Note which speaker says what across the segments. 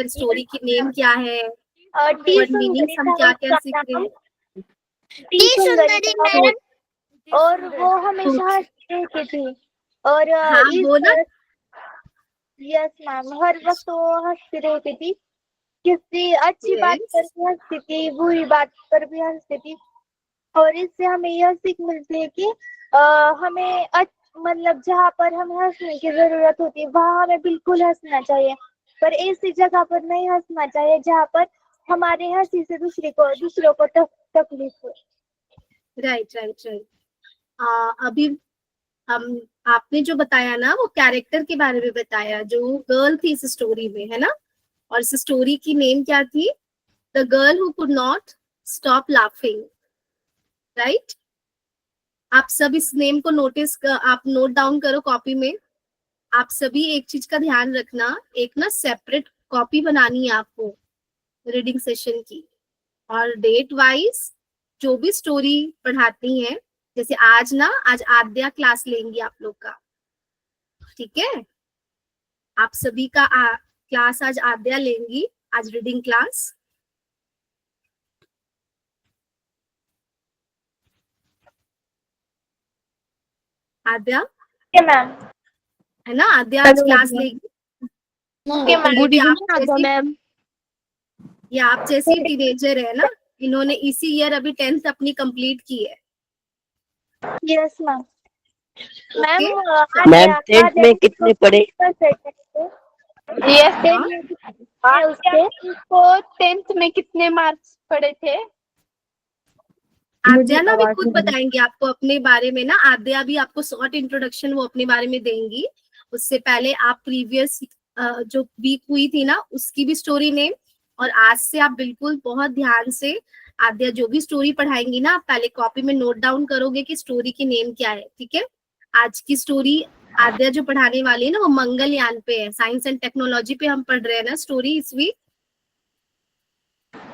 Speaker 1: Story की name क्या है,
Speaker 2: टी
Speaker 1: वर्ड मीनिंग्स हम क्या क्या सीख रहे हैं।
Speaker 2: टी सुंदरी मैडम, और वो हमेशा हंसती रहती थी। और
Speaker 1: हाँ बोला।
Speaker 2: यस मैम, हर वक्त वो हंसती रहती थी। किसी अच्छी बात पर
Speaker 1: यस
Speaker 2: भी हंसती थी, बुरी बात पर भी हंसती थी। और इससे हमें यह सीख मिलती है कि हमें मतलब जहाँ पर हमें हंसने की जरूरत होती है वहाँ हमें बिल्कुल हंसना चाहिए, पर ऐसी जगह पर नहीं हंसना चाहिए जहाँ पर हमारे हंसी से दूसरों को तकलीफ हो।
Speaker 1: Right right right. अभी हम आपने जो बताया ना वो कैरेक्टर के बारे में बताया, जो गर्ल थी इस स्टोरी में, है ना। और इस स्टोरी की नेम क्या थी, the girl who could not stop laughing, right. आप सब इस नेम को आप नोट डाउन करो कॉपी में। आप सभी एक चीज का ध्यान रखना, एक ना सेपरेट कॉपी बनानी है आपको रीडिंग सेशन की, और डेट वाइज जो भी स्टोरी पढ़ाती हैं, जैसे आज आद्या क्लास लेंगी आप लोग का, ठीक है। आप सभी का क्लास आज आद्या लेंगी, आज रीडिंग क्लास। आद्या
Speaker 2: मैम,
Speaker 1: है ना, आद्या आज क्लास लेगी।
Speaker 2: Good evening ma'am.
Speaker 1: ये आप जैसी टीनेजर है ना, इन्होंने इसी ईयर अभी 10th अपनी कंप्लीट की है।
Speaker 2: Yes ma'am. Ma'am
Speaker 3: ma'am 10th में कितने पढ़े?
Speaker 2: उसको 10th में कितने मार्क्स पड़े थे?
Speaker 1: आद्या ना भी खुद बताएंगी आपको अपने बारे में ना। आद्या भी आपको शॉर्ट इंट्रोडक्शन वो अपने बारे में देंगी। उससे पहले आप प्रीवियस जो वीक हुई थी ना उसकी भी स्टोरी नेम, और आज से आप बिल्कुल बहुत ध्यान से आद्या जो भी स्टोरी पढ़ाएंगी ना, आप पहले कॉपी में नोट डाउन करोगे कि स्टोरी की नेम क्या है, ठीक है। आज की स्टोरी आद्या जो पढ़ाने वाली है ना वो मंगलयान पे है, साइंस एंड टेक्नोलॉजी पे हम पढ़ रहे हैं ना स्टोरी इस वीक।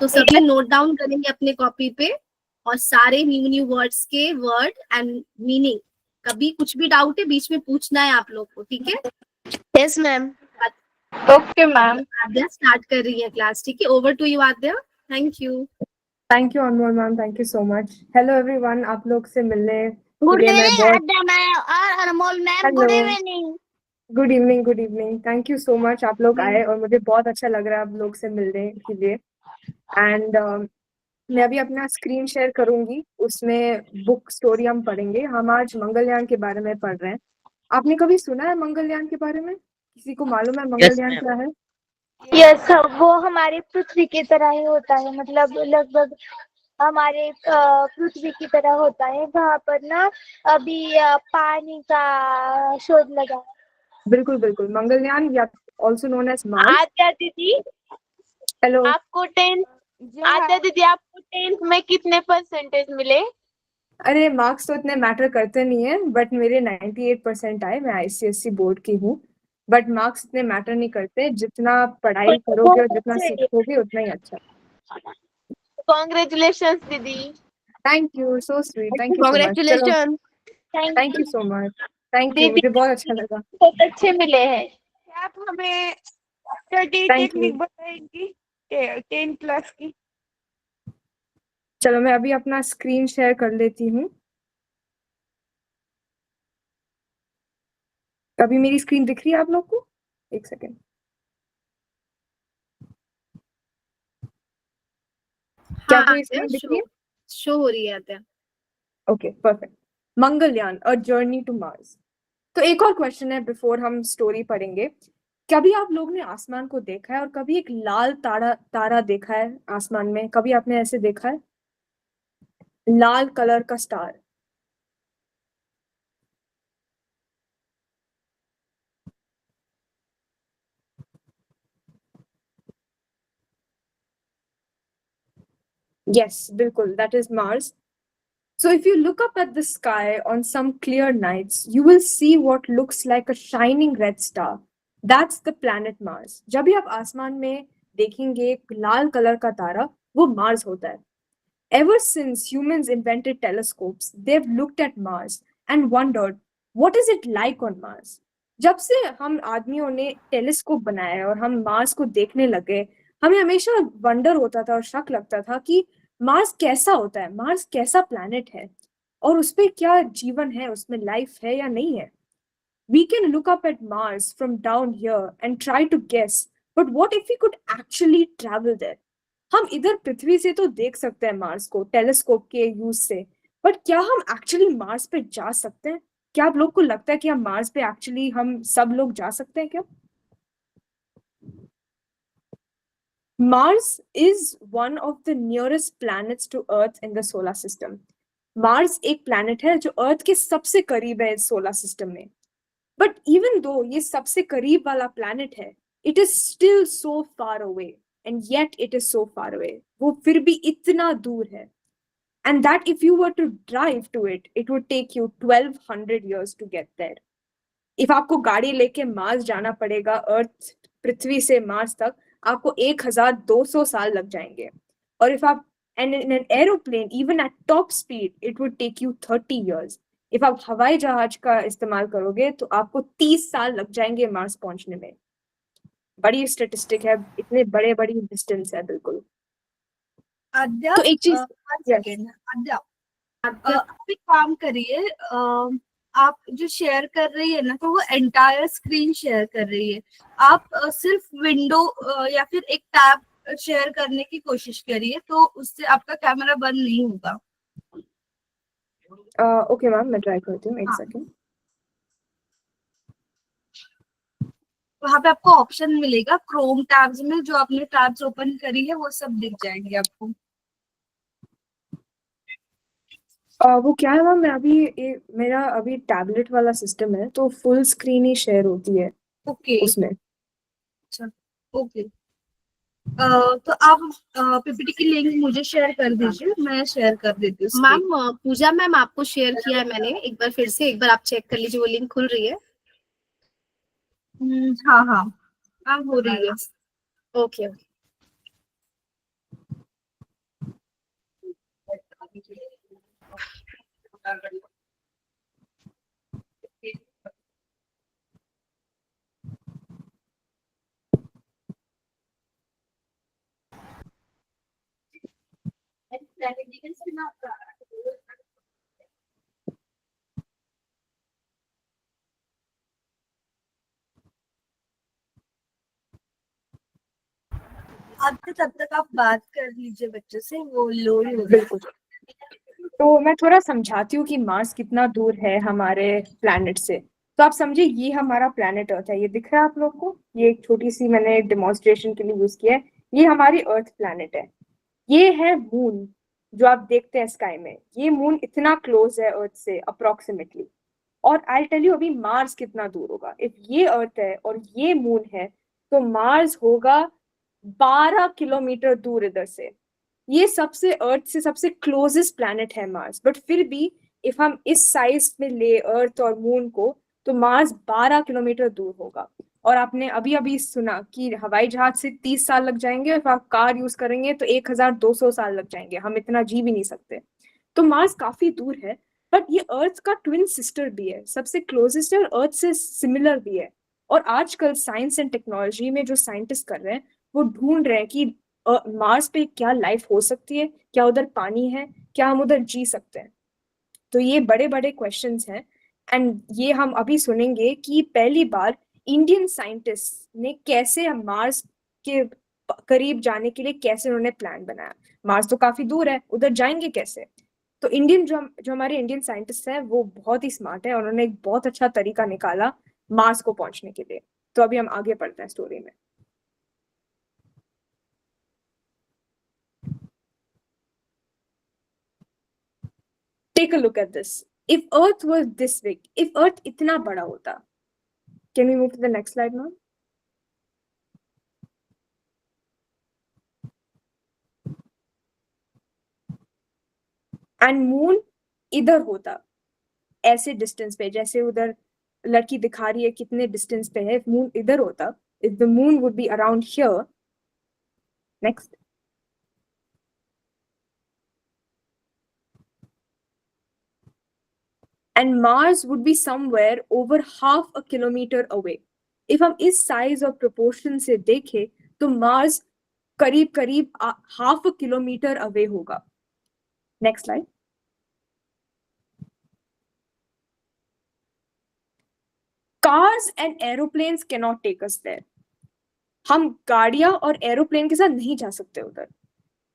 Speaker 1: तो सभी नोट डाउन करेंगे अपने कॉपी पे, और सारे न्यू न्यू वर्ड्स के वर्ड एंड मीनिंग। कभी कुछ भी डाउट है बीच में पूछना है आप लोग को, ठीक है।
Speaker 2: Yes ma'am.
Speaker 1: Okay ma'am. Aadya start कर रही है क्लास, ठीक है। Over to you Aadya. Thank you
Speaker 4: Anmol ma'am, thank you so much. Hello everyone, आप लोग से मिलने
Speaker 2: गुड
Speaker 4: के लिए मैं बहुत
Speaker 2: इवनिंग मैम और Anmol ma'am, good evening.
Speaker 4: Good evening. Thank you so much, आप लोग आए और मुझे बहुत अच्छा लग रहा है आप लोग से मिलने के लिए। एंड मैं अभी अपना स्क्रीन शेयर करूंगी, उसमें बुक स्टोरी हम पढ़ेंगे। हम आज मंगलयान के बारे में पढ़ रहे हैं। आपने कभी सुना है मंगलयान के बारे में? किसी को मालूम है मंगलयान क्या है?
Speaker 2: यस, वो हमारी पृथ्वी की तरह ही होता है, मतलब लगभग हमारे पृथ्वी की तरह होता है। वहाँ पर ना अभी पानी का शोध लगा है।
Speaker 4: बिल्कुल मंगलयान, या ऑल्सो नोन एज मार्स।
Speaker 2: आद्या दीदी,
Speaker 4: हेलो।
Speaker 2: आपको 10th में कितने परसेंटेज मिले?
Speaker 4: अरे मार्क्स तो इतने मैटर करते नहीं है, बट मेरे 98% आए। मैं आईसीएसई बोर्ड की हूँ, बट मार्क्स इतने मैटर नहीं करते। जितना पढ़ाई करोगे और जितना सीखोगे उतना ही अच्छा।
Speaker 2: कॉन्ग्रेचुलेशन दीदी।
Speaker 4: Thank you, so sweet, thank you so much.
Speaker 2: Congratulation.
Speaker 4: Thank you so much, thank you,
Speaker 2: दीदी
Speaker 4: मुझे बहुत अच्छा लगा।
Speaker 2: बहुत अच्छे मिले हैं।
Speaker 5: आप हमें स्टडी
Speaker 4: थैंक यू।
Speaker 5: टेक्निक बताएंगी 10 क्लास की?
Speaker 4: चलो मैं अभी अपना स्क्रीन शेयर कर लेती हूँ। अभी मेरी स्क्रीन दिख रही है आप लोग को? एक सेकेंड। क्या
Speaker 1: हाँ,
Speaker 4: आपको स्क्रीन दिख रही है?
Speaker 1: शो हो रही है Aadya.
Speaker 4: Okay perfect. Mangalyaan, a journey to Mars. तो एक और क्वेश्चन है बिफोर हम स्टोरी पढ़ेंगे। कभी आप लोग ने आसमान को देखा है और कभी एक लाल तारा देखा है आसमान में? कभी आपने ऐसे देखा है लाल कलर का star? Yes, bilkul, that is Mars. So if you look up at the sky on some clear nights, you will see what looks like a shining red star. That's the planet Mars. जब भी आप आसमान में देखेंगे एक लाल colour का तारा, वो Mars होता है। Ever since humans invented telescopes, they've looked at Mars and wondered, what is it like on Mars? जब से हम आदमियों ने टेलीस्कोप बनाया है और हम मार्स को देखने लगे, हमें हमेशा वंडर होता था और शक लगता था कि मार्स कैसा होता है, मार्स कैसा प्लैनेट है, और उस पे क्या जीवन है, उसमें लाइफ है या नहीं है। We can look up at Mars from down here and try to guess, but what if we could actually travel there? हम इधर पृथ्वी से तो देख सकते हैं मार्स को टेलीस्कोप के यूज से, बट क्या हम एक्चुअली मार्स पे जा सकते हैं? क्या आप लोग को लगता है कि हम मार्स पे एक्चुअली हम सब लोग जा सकते हैं क्या? Mars is one of the nearest planets to Earth in the solar system. Mars एक प्लैनेट है जो अर्थ के सबसे करीब है इस सोलर सिस्टम में। बट इवन दो ये सबसे करीब वाला प्लैनेट है, it is still so far away, and yet it is so far away, वो फिर भी इतना दूर है। And that if you were to drive to it, it would take you 1200 years to get there. इफ आपको गाड़ी लेके मार्स जाना पड़ेगा, अर्थ पृथ्वी से मार्स तक, आपको 1200 साल लग जाएंगे। और इफ आप and in an aeroplane even at top speed it would take you 30 years. If आप हवाई जहाज का इस्तेमाल करोगे तो आपको 30 साल लग जाएंगे मार्स पहुंचने में। बड़ी स्टेटिस्टिक है, इतने बड़े बड़ी डिस्टेंस है बिल्कुल।
Speaker 5: आद्या,
Speaker 4: तो एक चीज,
Speaker 5: one
Speaker 4: yes,
Speaker 5: second, आद्या,
Speaker 1: आद्या,
Speaker 5: आप एक काम करिए, आप जो शेयर कर रही है ना, तो वो एंटायर स्क्रीन शेयर कर रही है। आप सिर्फ विंडो या फिर एक टैब शेयर करने की कोशिश करिए, तो उससे आपका कैमरा बंद नहीं होगा।
Speaker 4: ओके मैम, मैं ट्राई करती हूँ, एक
Speaker 5: हाँ।
Speaker 4: सेकेंड।
Speaker 5: वहां पे आपको ऑप्शन मिलेगा क्रोम टैब्स में, जो आपने टैब्स ओपन करी है वो सब दिख जाएंगे आपको।
Speaker 4: वो क्या है मैम, मैं अभी मेरा अभी टैबलेट वाला सिस्टम है तो फुल स्क्रीन ही शेयर होती है
Speaker 5: ओके,
Speaker 4: उसमें।
Speaker 5: अच्छा, ओके। तो आप पीपीटी की लिंक मुझे शेयर कर दीजिए, मैं शेयर कर देती हूँ।
Speaker 1: मैम पूजा मैम आपको शेयर किया है मैंने, एक बार फिर से एक बार आप चेक कर लीजिए, वो लिंक खुल रही है।
Speaker 5: हाँ हाँ हाँ, हो रही है।
Speaker 1: ओके।
Speaker 5: अब तब तक आप बात कर लीजिए बच्चों से, वो लोड हो रहा है।
Speaker 4: बिल्कुल। तो मैं थोड़ा समझाती हूँ कि मार्स कितना दूर है हमारे प्लैनेट से। तो आप समझिए, ये हमारा प्लैनेट अर्थ है, ये दिख रहा है आप लोग को, ये एक छोटी सी मैंने डेमोन्स्ट्रेशन के लिए यूज किया है। ये हमारी अर्थ प्लैनेट है। ये है मून जो आप देखते हैं स्काई में, ये मून इतना क्लोज है अर्थ से अप्रोक्सीमेटली। और आई टेल यू अभी मार्स कितना दूर होगा। इफ ये अर्थ है और ये मून है, तो मार्स होगा 12 किलोमीटर दूर इधर से। ये सबसे अर्थ से सबसे क्लोजेस्ट प्लैनेट है मार्स, बट फिर भी इफ हम इस साइज में ले अर्थ और मून को, तो मार्स 12 किलोमीटर दूर होगा। और आपने अभी अभी सुना कि हवाई जहाज से 30 साल लग जाएंगे, और आप कार यूज करेंगे तो 1200 साल लग जाएंगे, हम इतना जी भी नहीं सकते। तो मार्स काफी दूर है, बट ये अर्थ का ट्विन सिस्टर भी है, सबसे क्लोजेस्ट है और अर्थ से सिमिलर भी है। और आजकल साइंस एंड टेक्नोलॉजी में जो साइंटिस्ट कर रहे हैं, वो ढूंढ रहे हैं कि मार्स पे क्या लाइफ हो सकती है, क्या उधर पानी है, क्या हम उधर जी सकते हैं। तो ये बड़े बड़े क्वेश्चंस हैं। एंड ये हम अभी सुनेंगे कि पहली बार इंडियन साइंटिस्ट ने कैसे मार्स के करीब जाने के लिए कैसे उन्होंने प्लान बनाया। मार्स तो काफी दूर है, उधर जाएंगे कैसे। तो इंडियन जो हमारे इंडियन साइंटिस्ट हैं वो बहुत ही स्मार्ट है, उन्होंने एक बहुत अच्छा तरीका निकाला मार्स को पहुंचने के लिए। तो अभी हम आगे पढ़ते हैं स्टोरी में। Take a look at this. If Earth was this big, if Earth इतना बड़ा होता, can we move to the next slide now? And moon इधर होता, ऐसे डिस्टेंस पे, जैसे उधर लड़की दिखा रही है कितने डिस्टेंस पे है। if moon इधर होता, if the moon would be around here. Next. and Mars would be somewhere over half a kilometer away. If हम इस size और proportion से देखें तो Mars करीब करीब half a kilometer away होगा. Next slide. Cars and aeroplanes cannot take us there. हम गाड़ियां और एरोप्लेन के साथ नहीं जा सकते उधर.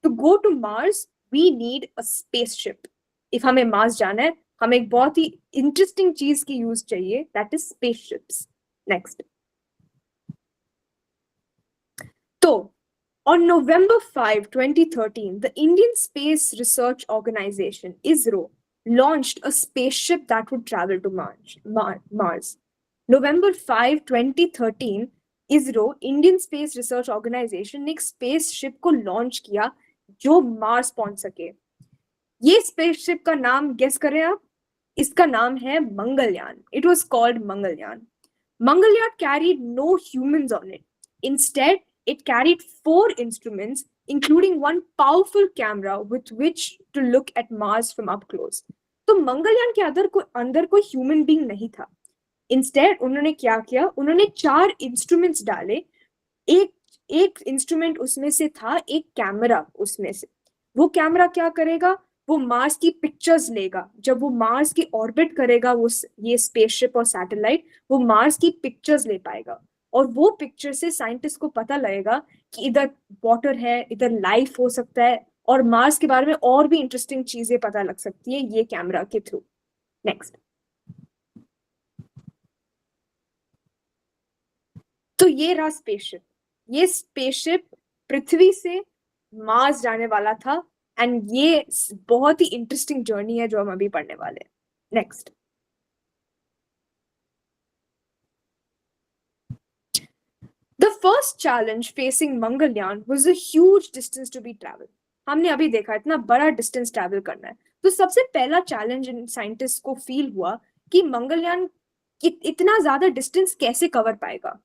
Speaker 4: To go to Mars, we need a spaceship. If हमें Mars जाना है, हमें एक बहुत ही interesting चीज की use चाहिए, that is spaceships. Next. तो on November 5, 2013, the Indian Space Research Organization, ISRO, launched a spaceship that would travel to Mars. November 5, 2013, ISRO, Indian Space Research Organization, ने एक spaceship को launch किया जो मार्स पहुंच सके. ये स्पेसशिप का नाम गेस करें आप. इसका नाम है Mangalyaan. It was called Mangalyaan. Mangalyaan carried no humans on it. Instead, it carried 4 instruments, including one powerful camera with which to look at Mars from up close. तो मंगलयान के अंदर कोई human being नहीं था. Instead, उन्होंने क्या किया? उन्होंने 4 instruments डाले. एक इंस्ट्रूमेंट उसमें से था एक कैमरा. उसमें से वो कैमरा क्या करेगा? वो मार्स की पिक्चर्स लेगा. जब वो मार्स की ऑर्बिट करेगा वो ये स्पेसशिप और सैटेलाइट, वो मार्स की पिक्चर्स ले पाएगा और वो पिक्चर से साइंटिस्ट को पता लगेगा कि इधर वाटर है, इधर लाइफ हो सकता है और मार्स के बारे में और भी इंटरेस्टिंग चीजें पता लग सकती है ये कैमरा के थ्रू. नेक्स्ट. तो ये रहा स्पेसशिप. ये स्पेसशिप पृथ्वी से मार्स जाने वाला था एंड ये बहुत ही इंटरेस्टिंग जर्नी है जो हम अभी पढ़ने वाले हैं. Next. The first challenge facing Mangalyaan was a huge distance to be traveled. हमने अभी देखा इतना बड़ा डिस्टेंस ट्रैवल करना है. तो सबसे पहला चैलेंज इन साइंटिस्ट को फील हुआ कि मंगलयान इतना ज्यादा डिस्टेंस कैसे कवर पाएगा.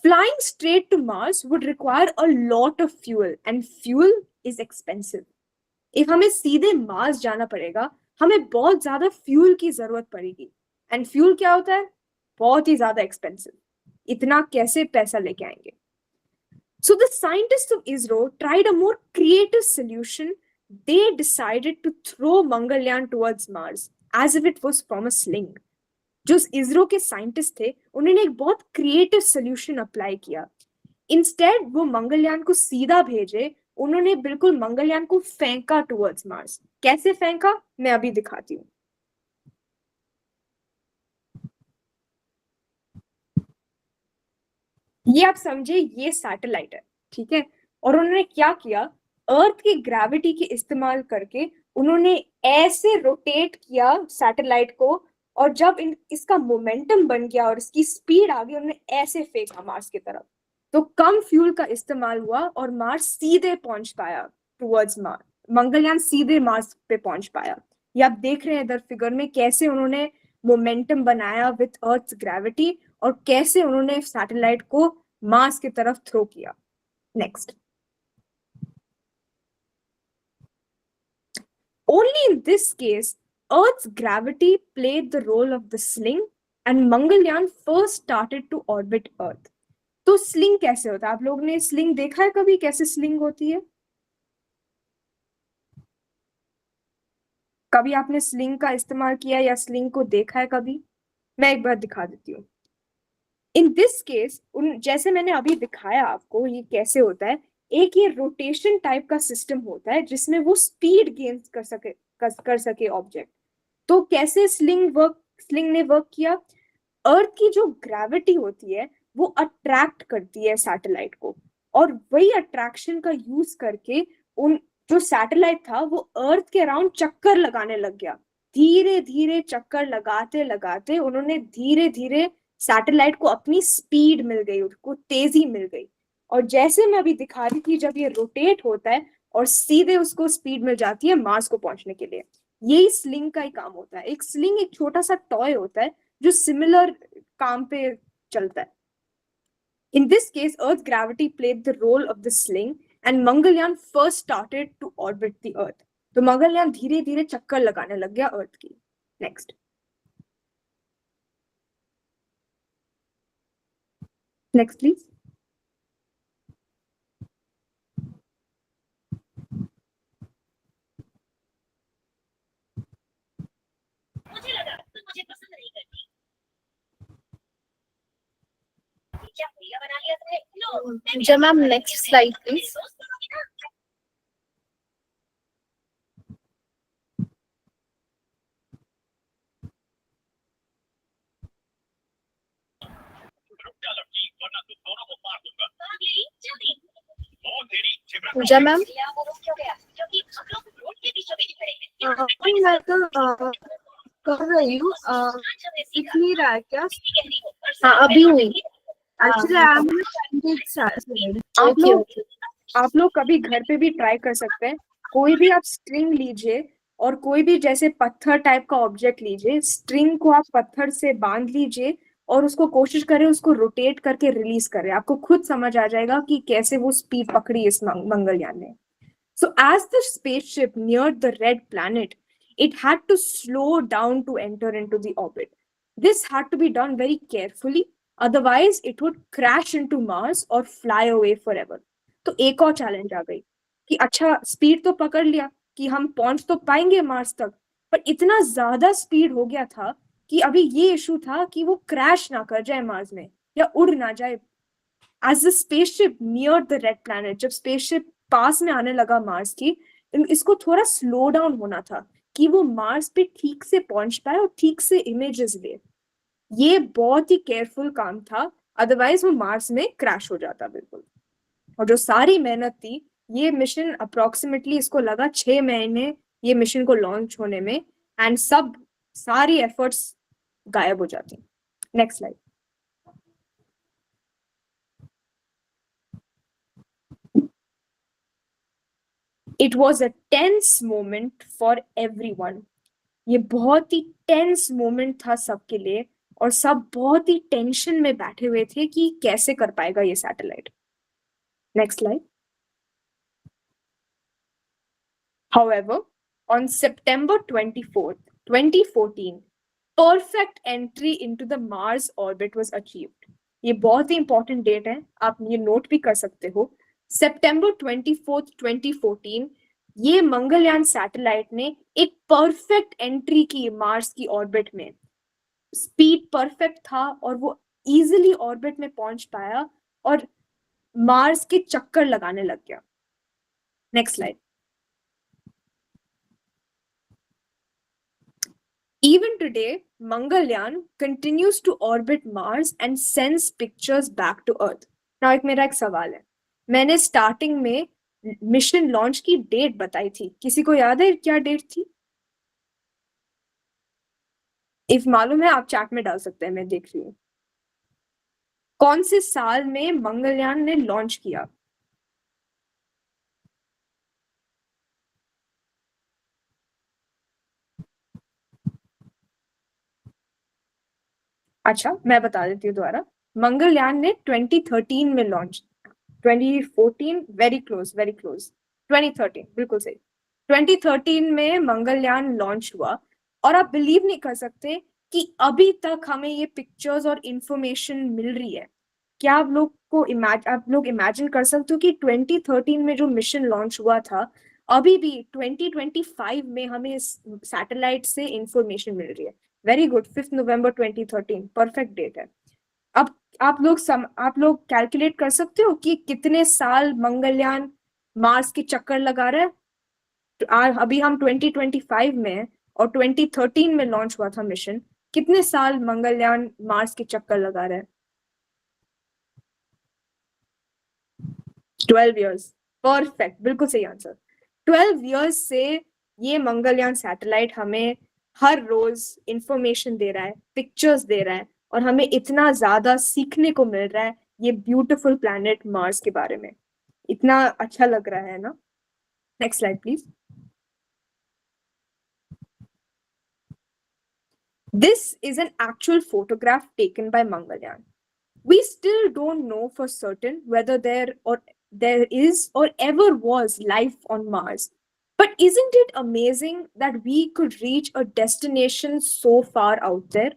Speaker 4: Flying straight to Mars would require a lot of fuel and fuel is expensive. If हमें सीधे Mars जाना पड़ेगा, हमें बहुत ज्यादा fuel की जरूरत पड़ेगी. And fuel क्या होता है? बहुत ही ज्यादा expensive. इतना कैसे पैसा लेके आएंगे? So the scientists of ISRO tried a more creative solution. They decided to throw Mangalyaan towards Mars as if it was from a sling. जो इसरो के साइंटिस्ट थे उन्होंने एक बहुत क्रिएटिव सॉल्यूशन अप्लाई किया. इंस्टेड वो मंगलयान को सीधा भेजे, उन्होंने बिल्कुल मंगलयान को फेंका टुवर्ड्स मार्स. कैसे फेंका मैं अभी दिखाती हूँ. ये आप समझे ये सैटेलाइट है, ठीक है. और उन्होंने क्या किया? अर्थ की ग्रेविटी के इस्तेमाल करके उन्होंने ऐसे रोटेट किया सैटेलाइट को और जब इसका मोमेंटम बन गया और इसकी स्पीड आ गई उन्होंने ऐसे फेंका मार्स की तरफ. तो कम फ्यूल का इस्तेमाल हुआ और मार्स सीधे पहुंच पाया टुवर्ड्स मार्स. मंगलयान सीधे मार्स पे पहुंच पाया. ये आप देख रहे हैं इधर फिगर में कैसे उन्होंने मोमेंटम बनाया विथ अर्थ ग्रेविटी और कैसे उन्होंने सैटेलाइट को मार्स की तरफ थ्रो किया. Next. Only in this case, Earth's gravity played the role of the sling and Mangalyaan first started to orbit Earth. तो स्लिंग कैसे होता है? आप लोग ने स्लिंग देखा है कभी? कैसे स्लिंग होती है? कभी आपने स्लिंग का इस्तेमाल किया या स्लिंग को देखा है कभी? मैं एक बार दिखा देती हूँ. इन दिस केस जैसे मैंने अभी दिखाया आपको ये कैसे होता है, एक ये रोटेशन टाइप का सिस्टम होता है जिसमें वो स्पीड गेन कर सके ऑब्जेक्ट. तो कैसे स्लिंग ने वर्क किया? अर्थ की जो ग्रेविटी होती है वो अट्रैक्ट करती है सैटेलाइट को और वही अट्रैक्शन का यूज करके उन जो सैटेलाइट था वो अर्थ के अराउंड चक्कर लगाने लग गया. धीरे धीरे चक्कर लगाते लगाते उन्होंने धीरे धीरे सैटेलाइट को अपनी स्पीड मिल गई, उसको तेजी मिल गई. और जैसे मैं अभी दिखा रही थी जब ये रोटेट होता है और सीधे उसको स्पीड मिल जाती है मार्स को पहुंचने के लिए. यही स्लिंग का ही काम होता है. एक स्लिंग एक छोटा सा टॉय होता है जो सिमिलर काम पे चलता है. In this case, Earth's gravity played the role of the sling and Mangalyaan first started to orbit the Earth. तो मंगलयान धीरे धीरे चक्कर लगाने लग गया अर्थ की. Next. Next, please.
Speaker 1: Ma'am, next slide, please. Pooja ma'am,
Speaker 5: मैं तो कर रही हूँ, दिख नहीं रहा है क्या?
Speaker 1: हाँ अभी हुई।
Speaker 5: Actually I am candidate.
Speaker 4: आप लोग कभी घर पे भी ट्राई कर सकते हैं। कोई भी आप स्ट्रिंग लीजिए और कोई भी जैसे पत्थर टाइप का ऑब्जेक्ट लीजिए, स्ट्रिंग को आप पत्थर से बांध लीजिए और उसको कोशिश करें उसको रोटेट करके रिलीज करें। आपको खुद समझ आ जाएगा कि कैसे वो स्पीड पकड़ी इस मंगलयान ने। So as the spaceship neared the red planet, it had to slow down to enter into the orbit. This had to be done very carefully, otherwise it would crash into Mars or fly away forever. तो एक और challenge आ गई कि अच्छा speed तो पकड़ लिया कि हम पहुंच तो पाएंगे मार्स तक, पर इतना ज्यादा स्पीड हो गया था कि अभी ये इशू था कि वो क्रैश ना कर जाए मार्स में या उड़ ना जाए। As the spaceship neared the red planet, जब स्पेसशिप पास में आने लगा मार्स की, इसको थोड़ा स्लो डाउन होना था कि वो मार्स पे ठीक से पहुंच पाए और ठीक से इमेजेस ले। ये बहुत ही केयरफुल काम था, अदरवाइज वो मार्स में क्रैश हो जाता बिल्कुल। और जो सारी मेहनत थी, ये मिशन अप्रोक्सीमेटली इसको लगा 6 महीने ये मिशन को लॉन्च होने में, एंड सारी एफर्ट्स गायब हो जाती। Next slide. It was a tense moment for everyone. ये बहुत ही टेंस मोमेंट था सबके लिए और सब बहुत ही टेंशन में बैठे हुए थे कि कैसे कर पाएगा ये satellite. Next slide. However, on September 24th, 2014, perfect entry into the Mars orbit was achieved. ये बहुत ही इंपॉर्टेंट डेट है, आप ये नोट भी कर सकते हो। September 24th, 2014, ये मंगलयान सैटेलाइट ने एक परफेक्ट एंट्री की मार्स की ऑर्बिट में। स्पीड परफेक्ट था और वो इजीली ऑर्बिट में पहुंच पाया और मार्स के चक्कर लगाने लग गया। Next slide. Even today, Mangalyaan continues to orbit Mars and sends pictures back to Earth. Now, मेरा एक सवाल है, मैंने स्टार्टिंग में मिशन लॉन्च की डेट बताई थी, किसी को याद है क्या डेट थी? इफ मालूम है आप चैट में डाल सकते हैं, मैं देख रही हूँ। कौन से साल में मंगलयान ने लॉन्च किया? अच्छा मैं बता देती हूँ दोबारा। मंगलयान ने 2013 में लॉन्च, 2014 वेरी क्लोज 2013 बिल्कुल सही। 2013 में मंगलयान लॉन्च हुआ और आप बिलीव नहीं कर सकते कि अभी तक हमें ये पिक्चर्स और इंफॉर्मेशन मिल रही है। क्या आप लोग इमेजिन कर सकते हो कि 2013 में जो मिशन लॉन्च हुआ था, अभी भी 2025 में हमें इस सैटेलाइट से इंफॉर्मेशन मिल रही है। वेरी गुड, 5 नवंबर 2013 परफेक्ट डेट है। अब आप लोग कैलकुलेट कर सकते हो कि कितने साल मंगलयान मार्स के चक्कर लगा रहा है। तो अभी हम 2025 में हैं और 2013 में लॉन्च हुआ था मिशन। कितने साल मंगलयान मार्स के चक्कर लगा रहा है? 12 इयर्स। परफेक्ट, बिल्कुल सही आंसर। 12 इयर्स से ये मंगलयान सैटेलाइट हमें हर रोज इंफॉर्मेशन दे रहा है, पिक्चर्स दे रहा है और हमें इतना ज्यादा सीखने को मिल रहा है ये ब्यूटीफुल प्लैनेट मार्स के बारे में। इतना अच्छा लग रहा है ना। Next slide please. This is an actual photograph taken by Mangalyaan. We still don't know for certain whether there is or ever was life on Mars. But isn't it amazing that we could reach a destination so far out there?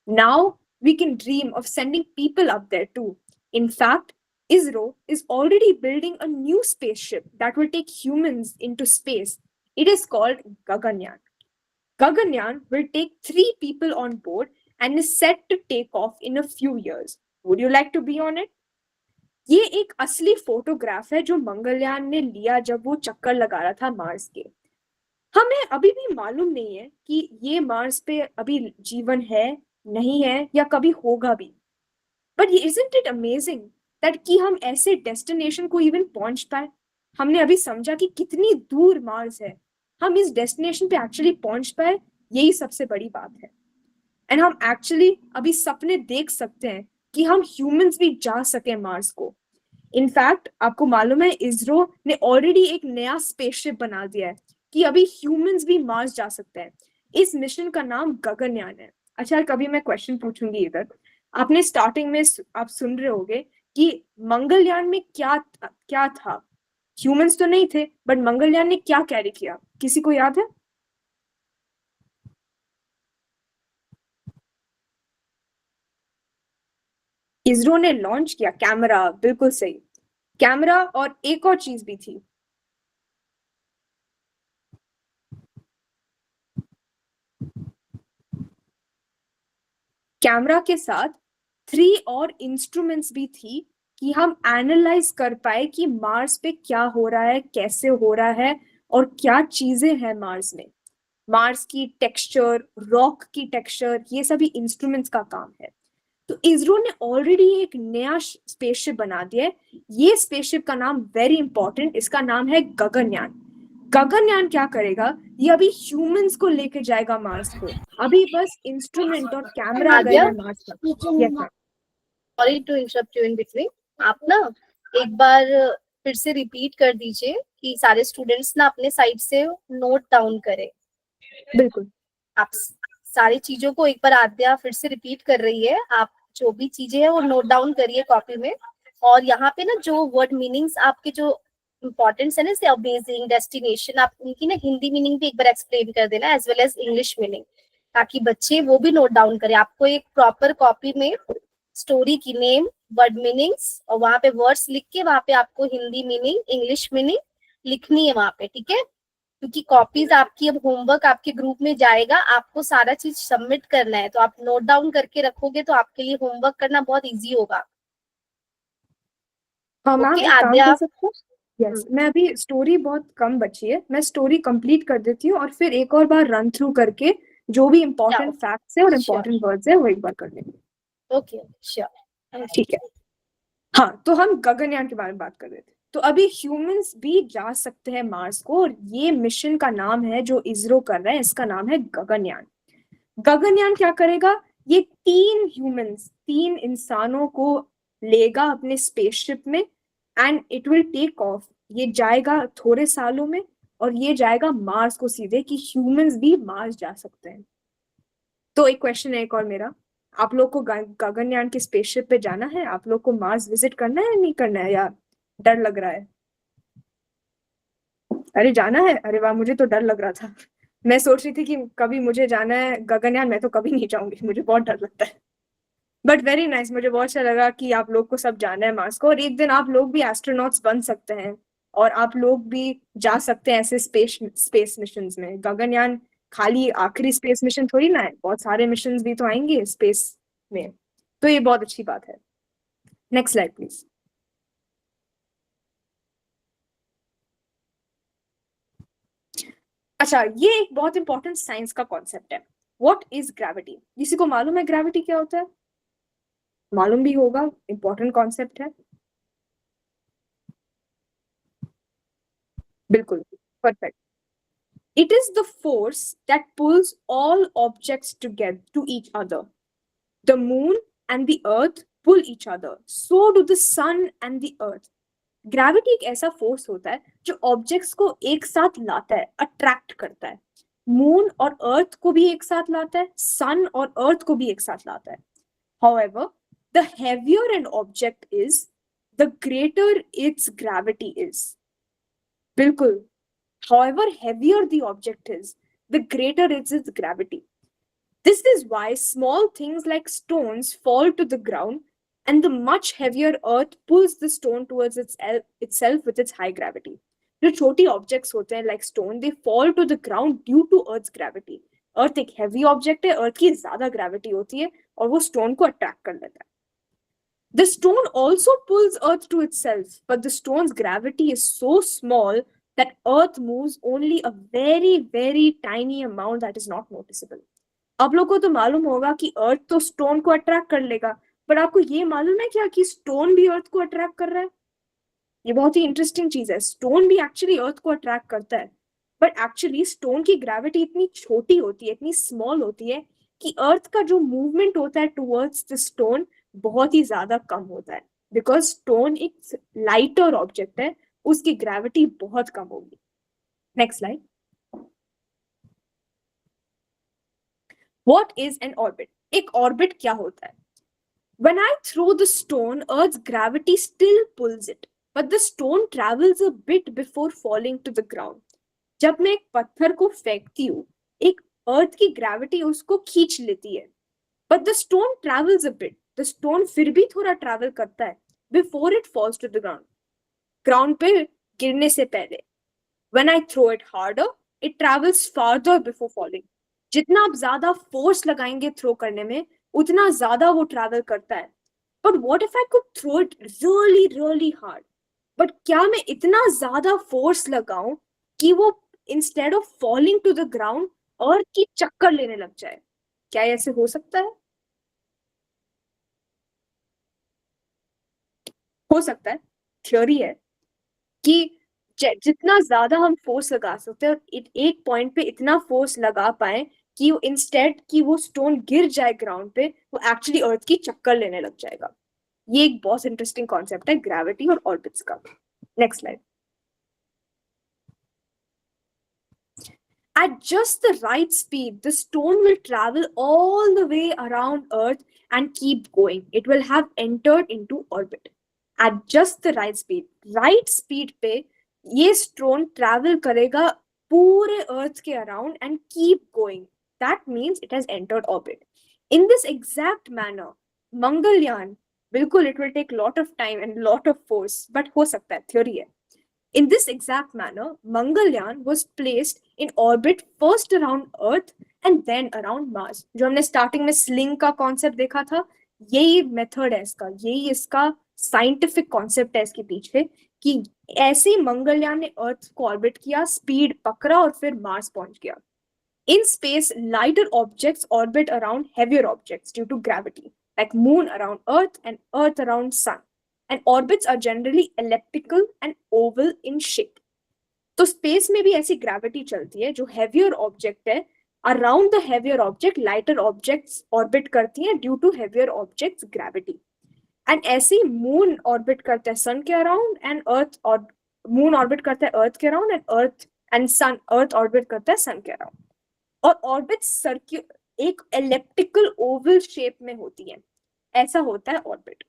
Speaker 4: Now we can dream of sending people up there too. In fact, ISRO is already building a new spaceship that will take humans into space. It is called Gaganyaan. Gaganyaan will take 3 people on board and is set to take off in a few years. Would you like to be on it? ये एक असली photograph है जो मंगलयान ने लिया जब वो चक्कर लगा रहा था मार्स के। हमें अभी भी मालूम नहीं है कि ये मार्स पे अभी जीवन है, नहीं है या कभी होगा भी। But isn't it amazing that कि हम ऐसे डेस्टिनेशन को इवन पहुंच पाए? हमने अभी समझा कि कितनी दूर मार्स है, हम इस डेस्टिनेशन पे एक्चुअली पहुंच पाए, यही सबसे बड़ी बात है। एंड हम एक्चुअली अभी सपने देख सकते हैं कि हम ह्यूमंस भी जा सके मार्स को। इनफैक्ट आपको मालूम है इसरो ने ऑलरेडी एक नया स्पेसशिप बना दिया है कि अभी ह्यूमंस भी मार्स जा सकते हैं। इस मिशन का नाम गगनयान है। अच्छा, कभी मैं क्वेश्चन पूछूंगी इधर, आपने स्टार्टिंग में आप सुन रहे होगे कि मंगलयान में क्या था। ह्यूमंस तो नहीं थे, बट मंगलयान ने क्या कैरी किया, किसी को याद है? इसरो ने लॉन्च किया कैमरा, बिल्कुल सही, कैमरा और एक और चीज भी थी। कैमरा के साथ 3 और इंस्ट्रूमेंट्स भी थी कि हम एनालाइज कर पाए कि मार्स पे क्या हो रहा है, कैसे हो रहा है और क्या चीजें हैं मार्स में। मार्स की टेक्सचर, रॉक की टेक्सचर, ये सभी इंस्ट्रूमेंट्स का काम है। तो इसरो ने ऑलरेडी एक नया स्पेसशिप बना दिया है। ये स्पेसशिप का नाम वेरी इंपॉर्टेंट, इसका नाम है गगनयान। गगनयान क्या करेगा, ये अभी ह्यूमंस को लेके जाएगा मार्स को। अभी बस इंस्ट्रूमेंट और कैमरा गए हैं मार्स पर। Yes ma'am.
Speaker 1: Sorry to interrupt you in between. आप ना एक बार फिर से रिपीट कर दीजिए कि सारे स्टूडेंट्स ना अपने साइड से नोट डाउन करें।
Speaker 4: बिल्कुल।
Speaker 1: आप सारी चीजों को एक बार आद्या फिर से रिपीट कर रही है, आप जो भी चीजें हैं वो नोट डाउन करिए कॉपी में। और यहाँ पे ना जो वर्ड मीनिंग्स आपके जो इम्पोर्टेंस है ना, जैसे अमेजिंग, डेस्टिनेशन, आप उनकी ना हिंदी मीनिंग भी एक बार एक्सप्लेन कर देना as well as English meaning, ताकि बच्चे वो भी नोट डाउन करें। आपको एक प्रॉपर कॉपी में स्टोरी की नेम, वर्ड मीनिंग्स और वहां पे वर्ड्स लिख के वहां पे आपको हिंदी मीनिंग, इंग्लिश मीनिंग लिखनी है वहां पे, ठीक है? क्योंकि कॉपीज आपकी अब होमवर्क आपके ग्रुप में जाएगा, आपको सारा चीज सबमिट करना है, तो आप नोट डाउन करके रखोगे तो आपके लिए होमवर्क करना बहुत इजी होगा।
Speaker 4: हाँ मैम,
Speaker 1: ओके
Speaker 4: एक काम
Speaker 1: आद्या,
Speaker 4: कर सकते हैं? यस, मैं अभी स्टोरी बहुत कम बची है, मैं स्टोरी कंप्लीट कर देती हूँ और फिर एक और बार रन थ्रू करके जो भी इम्पोर्टेंट फैक्ट्स है और इम्पोर्टेंट वर्ड्स है वो एक बार कर लेंगे।
Speaker 1: ओके श्योर,
Speaker 4: ठीक है। हाँ, तो हम गगनयान के बारे में बात कर रहे थे। तो अभी ह्यूमंस भी जा सकते हैं मार्स को, और ये मिशन का नाम है जो इसरो कर रहा है, इसका नाम है गगनयान। गगनयान क्या करेगा, ये 3 इंसानों को लेगा अपने स्पेसशिप में and it will take off. ये जाएगा थोड़े सालों में और ये जाएगा मार्स को सीधे, कि ह्यूमंस भी मार्स जा सकते हैं। तो एक क्वेश्चन है एक और मेरा, आप लोग को गगनयान के स्पेसशिप पे जाना है? आप लोग को मार्स विजिट करना है, नहीं करना है, या डर लग रहा है? अरे जाना है, अरे वाह, मुझे तो डर लग रहा था। मैं सोच रही थी कि कभी मुझे जाना है गगनयान, मैं तो कभी नहीं जाऊंगी, मुझे बहुत डर लगता है। बट वेरी नाइस, मुझे बहुत अच्छा लगा कि आप लोग को सब जाना है मार्स को, और एक दिन आप लोग भी एस्ट्रोनॉट्स बन सकते हैं और आप लोग भी जा सकते हैं ऐसे स्पेस मिशंस में। गगनयान खाली आखिरी स्पेस मिशन थोड़ी ना है, बहुत सारे मिशंस भी तो आएंगे स्पेस में, तो ये बहुत अच्छी बात है। Next slide please. अच्छा, ये एक बहुत इंपॉर्टेंट साइंस का कॉन्सेप्ट है। What is gravity? किसी को मालूम है ग्रेविटी क्या होता है? मालूम भी होगा, इंपॉर्टेंट कॉन्सेप्ट है। बिल्कुल, perfect. It is the force that pulls all objects together to each other. The moon and the earth pull each other. So do the sun and the earth. Gravity एक ऐसा force होता है जो objects को एक साथ लाता है, अट्रैक्ट करता है। मून और अर्थ को भी एक साथ लाता है, सन और अर्थ को भी एक साथ लाता है। However, the heavier an object is, the greater its gravity is. बिल्कुल, however heavier the object is, the greater is its gravity. This is why small things like stones fall to the ground and the much heavier earth pulls the stone towards itself with its high gravity. जो छोटी objects होते हैं like stone, they fall to the ground due to earth's gravity. Earth एक heavy object है, अर्थ की ज्यादा gravity होती है और वो स्टोन को अट्रैक्ट कर लेता है. The stone also pulls earth to itself, but the stone's gravity is so small that earth moves only a very, very tiny amount that is not noticeable. आप लोगों को तो मालूम होगा कि अर्थ तो स्टोन को अट्रैक्ट कर लेगा, पर आपको ये मालूम है क्या कि स्टोन भी अर्थ को अट्रैक्ट कर रहा है? ये बहुत ही इंटरेस्टिंग चीज है. स्टोन भी एक्चुअली अर्थ को अट्रैक्ट करता है, बट एक्चुअली स्टोन की ग्रेविटी इतनी छोटी होती है, इतनी स्मॉल होती है कि अर्थ का जो मूवमेंट होता है टुवर्ड्स द स्टोन बहुत ही ज्यादा कम होता है, बिकॉज स्टोन एक लाइटर ऑब्जेक्ट है, उसकी ग्रेविटी बहुत कम होगी. Next slide. What is an orbit? एक ऑर्बिट क्या होता है? When I throw the stone, Earth's gravity still pulls it, but the stone travels a bit before falling to the ground. जब मैं एक पत्थर को फेंकती हूँ, एक अर्थ की ग्रेविटी उसको खींच लेती है, but the stone travels a bit. The stone फिर भी थोड़ा ट्रैवल करता है before it falls to the ground. Ground पे गिरने से पहले. When I throw it harder, it travels farther before falling. जितना आप ज्यादा फोर्स लगाएंगे थ्रो करने में, उतना ज्यादा वो ट्रैवल करता है. But what if I could throw it really, really hard? But क्या मैं इतना ज्यादा फोर्स लगाऊं कि वो instead of falling to the ground अर्थ की चक्कर लेने लग जाए? क्या ऐसे हो सकता है? हो सकता है. थ्योरी है कि जितना ज्यादा हम फोर्स लगा सकते हैं, एक पॉइंट पे इतना फोर्स लगा पाए कि इंस्टेड कि वो स्टोन गिर जाए ग्राउंड पे, वो एक्चुअली अर्थ की चक्कर लेने लग जाएगा. ये एक बहुत इंटरेस्टिंग कॉन्सेप्ट है ग्रेविटी और ऑर्बिट्स का. Next slide. At just the right speed, the stone will travel all the way around Earth and keep going. It will have entered into orbit. At just the right speed. Right speed पे ये stone travel करेगा पूरे Earth के around and keep going. That means it has entered orbit. In this exact manner, Mangalyaan, बिल्कुल it will take lot of time and lot of force, but हो सकता है, theory है. In this exact manner, Mangalyaan was placed in orbit first around Earth and then around Mars. जो हमने starting में sling का concept देखा था, यही method है इसका, यही इसका scientific concept है इसके पीछे, कि ऐसे ही मंगलयान ने अर्थ को ऑर्बिट किया, स्पीड पकड़ा और फिर मार्स पहुंच गया. In space, lighter objects orbit around heavier objects due to gravity, like moon around Earth and Earth around sun. And orbits are generally elliptical and oval in shape. तो space में भी ऐसी gravity चलती है, जो heavier object है around the heavier object lighter objects orbit करती हैं due to heavier objects gravity. And ऐसे ही मून ऑर्बिट करता है सन के अराउंड एंड अर्थ, और मून ऑर्बिट करता है अर्थ के अराउंड एंड अर्थ ऑर्बिट करता है सन के अराउंड. और ऑर्बिट एक एलिप्टिकल ओवल शेप में होती है, ऐसा होता है ऑर्बिट.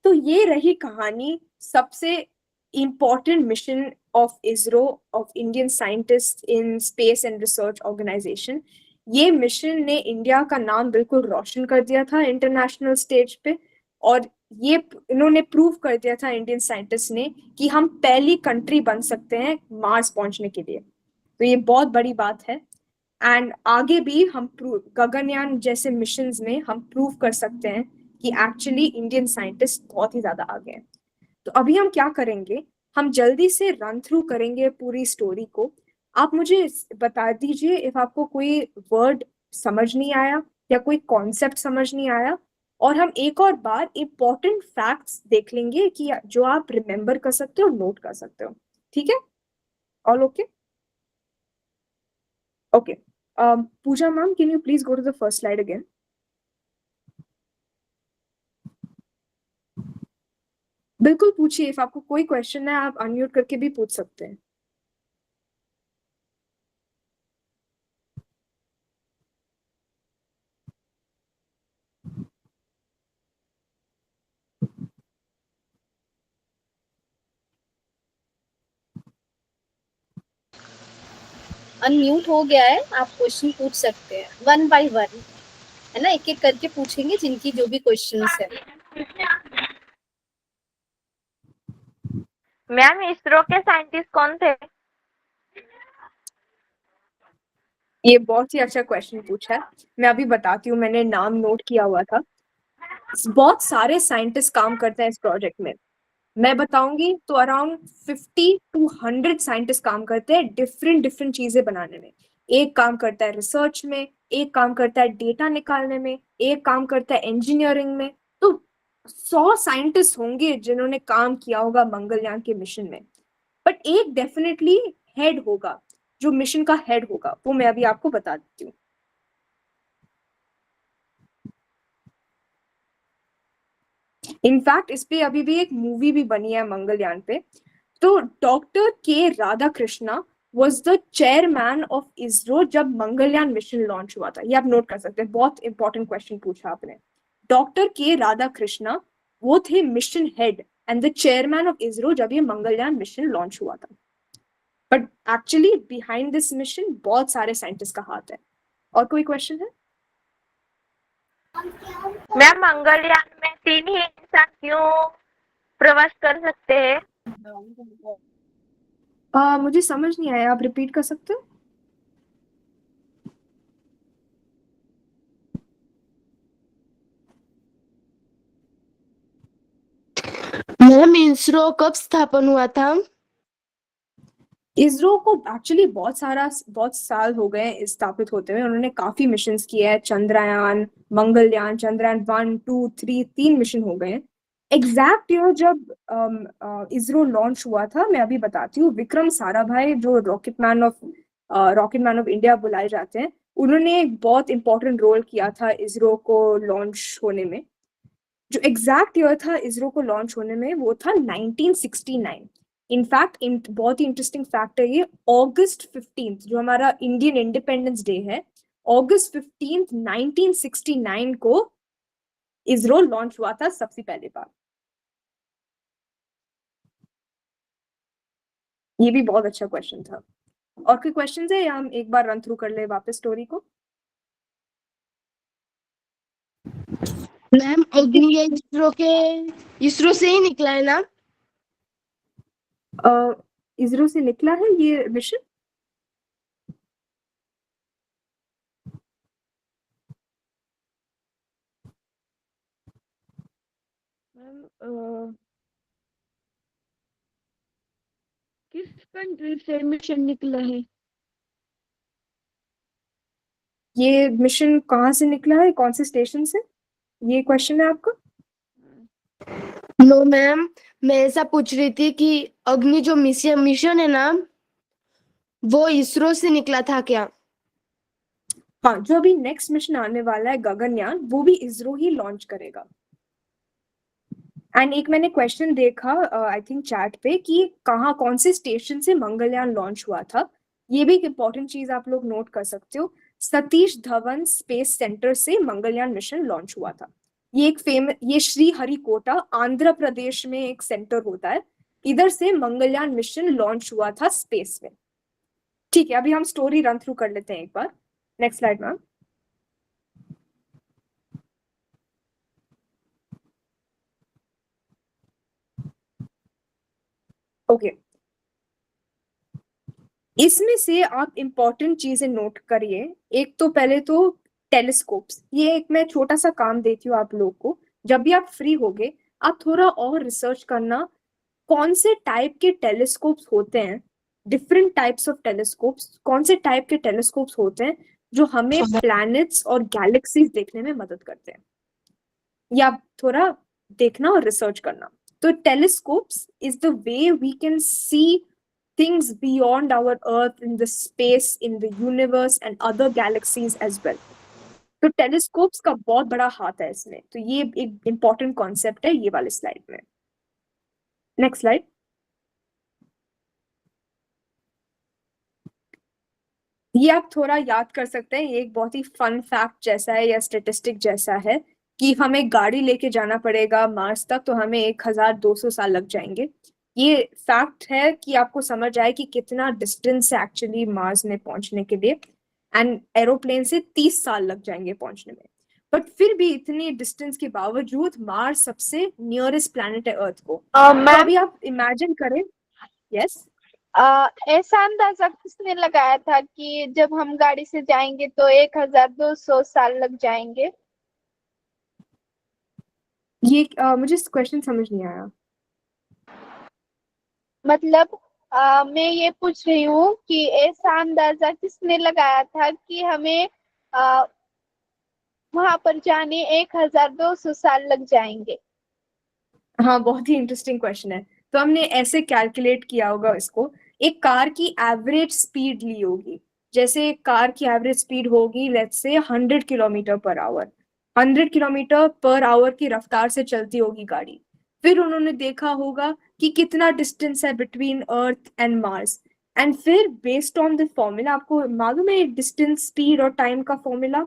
Speaker 4: तो ये रही कहानी सबसे important mission of ISRO, of Indian scientists in space and research organization. ये मिशन ने इंडिया का नाम बिल्कुल रोशन कर दिया था इंटरनेशनल स्टेज पे, और ये इन्होंने प्रूव कर दिया था इंडियन साइंटिस्ट ने कि हम पहली कंट्री बन सकते हैं मार्स पहुंचने के लिए. तो ये बहुत बड़ी बात है. एंड आगे भी हम गगनयान जैसे मिशंस में हम प्रूव कर सकते हैं कि एक्चुअली इंडियन साइंटिस्ट बहुत ही ज्यादा आगे हैं. तो अभी हम क्या करेंगे, हम जल्दी से रन थ्रू करेंगे पूरी स्टोरी को. आप मुझे बता दीजिए इफ आपको कोई वर्ड समझ नहीं आया या कोई कॉन्सेप्ट समझ नहीं आया, और हम एक और बार इंपॉर्टेंट फैक्ट्स देख लेंगे कि जो आप रिमेम्बर कर सकते हो, नोट कर सकते हो. ठीक है? All okay? Okay. Pooja ma'am, can you please go to the first slide again? बिल्कुल पूछिए, इफ आपको कोई क्वेश्चन है आप अनम्यूट करके भी पूछ सकते हैं.
Speaker 1: अनम्यूट हो गया है, आप क्वेश्चन पूछ सकते हैं वन बाय वन. है ना, एक एक करके पूछेंगे जिनकी जो भी क्वेश्चंस है।
Speaker 2: मैम इसरो के साइंटिस्ट कौन थे?
Speaker 4: ये बहुत ही अच्छा क्वेश्चन पूछा है। मैं अभी बताती हूँ, मैंने नाम नोट किया हुआ था। बहुत सारे साइंटिस्ट काम करते हैं इस प्रोजेक्ट में। मैं बताऊंगी तो अराउंड 50 to 100 साइंटिस्ट काम करते हैं डिफरेंट डिफरेंट चीजें बनाने में। एक काम करता है रिसर्च में, एक काम करता है डेटा निकालने में, एक काम करता है इंजीनियरिंग में। तो 100 साइंटिस्ट होंगे जिन्होंने काम किया होगा मंगलयान के मिशन में। बट एक डेफिनेटली हेड होगा, जो मिशन का हेड होगा, वो मैं अभी आपको बता देती हूँ। इनफैक्ट इस पे अभी भी एक मूवी भी बनी है मंगलयान पे। तो डॉक्टर के Radha Krishna was the chairman of ISRO जब मंगलयान मिशन लॉन्च हुआ था। ये आप नोट कर सकते हैं, बहुत इंपॉर्टेंट क्वेश्चन पूछा आपने। डॉक्टर के राधा कृष्णा वो थे mission head and the chairman of ISRO जब ये मंगलयान मिशन लॉन्च हुआ था। But actually behind this mission बहुत सारे साइंटिस्ट का हाथ है। और कोई क्वेश्चन है?
Speaker 2: मैम मंगलयान में 3 ही इंसान क्यों प्रवास कर सकते हैं?
Speaker 4: मुझे समझ नहीं आया, आप रिपीट कर सकते हो?
Speaker 6: मैम इसरो कब स्थापन हुआ था?
Speaker 4: इसरो को एक्चुअली बहुत साल हो गए स्थापित होते हुए। उन्होंने काफी मिशंस किए हैं, चंद्रयान, मंगलयान, चंद्रयान 1, 2, 3, 3 मिशन हो गए। एग्जैक्ट ईयर जब इसरो लॉन्च हुआ था मैं अभी बताती हूँ। विक्रम साराभाई जो रॉकेट मैन ऑफ इंडिया बुलाए जाते हैं, उन्होंने एक बहुत इंपॉर्टेंट रोल किया था इसरो को लॉन्च होने में। जो एग्जैक्ट ईयर था इसरो को लॉन्च होने में वो था 1969। इनफैक्ट बहुत ही इंटरेस्टिंग फैक्ट है ये, अगस्त 15 जो हमारा इंडियन इंडिपेंडेंस डे है, अगस्त 15 1969 को इसरो लॉन्च हुआ था सबसे पहले बार। ये भी बहुत अच्छा क्वेश्चन था। और कोई क्वेश्चन है या हम एक बार रन थ्रू कर ले वापस स्टोरी को?
Speaker 6: मैम अग्नि इसरो से ही निकला है ना?
Speaker 4: इसरो से निकला है ये मिशन।
Speaker 3: मैम किस कंट्री से मिशन निकला है?
Speaker 4: ये मिशन कहाँ से निकला है, कौन से स्टेशन से, ये क्वेश्चन है आपका?
Speaker 6: नो मैम, मैं ऐसा पूछ रही थी कि अग्नि जो मिशन है ना, वो इसरो से निकला था क्या?
Speaker 4: हाँ, जो अभी नेक्स्ट मिशन आने वाला है गगनयान, वो भी इसरो ही लॉन्च करेगा। एंड एक मैंने क्वेश्चन देखा आई थिंक चैट पे कि कहाँ कौन से स्टेशन से मंगलयान लॉन्च हुआ था। ये भी एक इंपॉर्टेंट चीज आप लोग नोट कर सकते हो। सतीश धवन स्पेस सेंटर से मंगलयान मिशन लॉन्च हुआ था। ये श्रीहरिकोटा आंध्र प्रदेश में एक सेंटर होता है, इधर से मंगलयान मिशन लॉन्च हुआ था स्पेस में। ठीक है, अभी हम स्टोरी रन थ्रू कर लेते हैं एक बार। Next slide ma'am. ओके, इसमें से आप इंपॉर्टेंट चीजें नोट करिए। एक तो पहले तो टेलीस्कोप्स, ये एक मैं छोटा सा काम देती हूँ आप लोग को। जब भी आप फ्री होगे आप थोड़ा और रिसर्च करना, कौन से टाइप के टेलीस्कोप्स होते हैं, डिफरेंट टाइप्स ऑफ टेलीस्कोप्स, कौन से टाइप के टेलीस्कोप्स होते हैं जो हमें प्लैनेट्स और गैलेक्सीज देखने में मदद करते हैं। या आप थोड़ा देखना और रिसर्च करना। तो telescopes is the way we can see things beyond our earth, in the space, in the universe and other galaxies as well. तो टेलीस्कोप्स का बहुत बड़ा हाथ है इसमें। तो ये एक इंपॉर्टेंट कॉन्सेप्ट है ये वाले स्लाइड में। Next slide. ये आप थोड़ा याद कर सकते हैं, ये एक बहुत ही फन फैक्ट जैसा है या स्टेटिस्टिक जैसा है कि हमें गाड़ी लेके जाना पड़ेगा मार्स तक तो हमें 1200 साल लग जाएंगे। ये फैक्ट है कि आपको समझ आए कि कितना डिस्टेंस है एक्चुअली मार्स में पहुंचने के लिए। एंड एरोप्लेन से 30 साल लग जाएंगे पहुंचने में। बट फिर भी इतनी डिस्टेंस के बावजूद मार्स सबसे नियरेस्ट प्लैनेट है अर्थ को। तो
Speaker 2: मैम
Speaker 4: अभी आप इमेजिन करें। यस।
Speaker 2: ऐसा अंदाजा किसने लगाया था कि जब हम गाड़ी से जाएंगे तो 1200 साल लग जाएंगे?
Speaker 4: ये मुझे क्वेश्चन समझ नहीं आया।
Speaker 2: मतलब मैं ये पूछ रही हूँ कि ऐसा अंदाजा किसने लगाया था कि हमें वहां पर जाने 1200 साल लग जाएंगे?
Speaker 4: हाँ, बहुत ही इंटरेस्टिंग क्वेश्चन है। तो हमने ऐसे कैलकुलेट किया होगा इसको, एक कार की एवरेज स्पीड ली होगी। जैसे एक कार की एवरेज स्पीड होगी let's say 100 kilometre per hour. 100 kilometre per hour की रफ्तार से चलती होगी गाड़ी। फिर उन्होंने देखा होगा कि कितना डिस्टेंस है between earth and Mars. And फिर बेस्ड ऑन द फॉर्मूला, आपको मालूम है डिस्टेंस, स्पीड और टाइम का formula?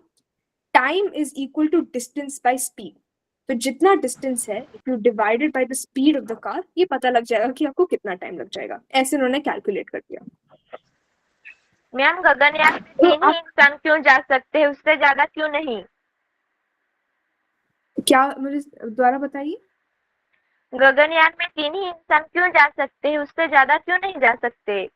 Speaker 4: Time is equal to distance by speed. तो जितना डिस्टेंस है if you divided by the speed of the car, ये पता लग जाएगा कि आपको कितना टाइम लग जाएगा। ऐसे उन्होंने कैलकुलेट कर दिया।
Speaker 7: मैम गगनयान में
Speaker 4: तो
Speaker 7: 3 ही इंसान क्यों जा सकते हैं, उससे ज्यादा क्यों नहीं?
Speaker 4: क्या, मुझे दोबारा बताइए।
Speaker 7: गगनयान में 3 ही इंसान क्यों जा सकते हैं, उससे ज्यादा क्यों नहीं जा सकते?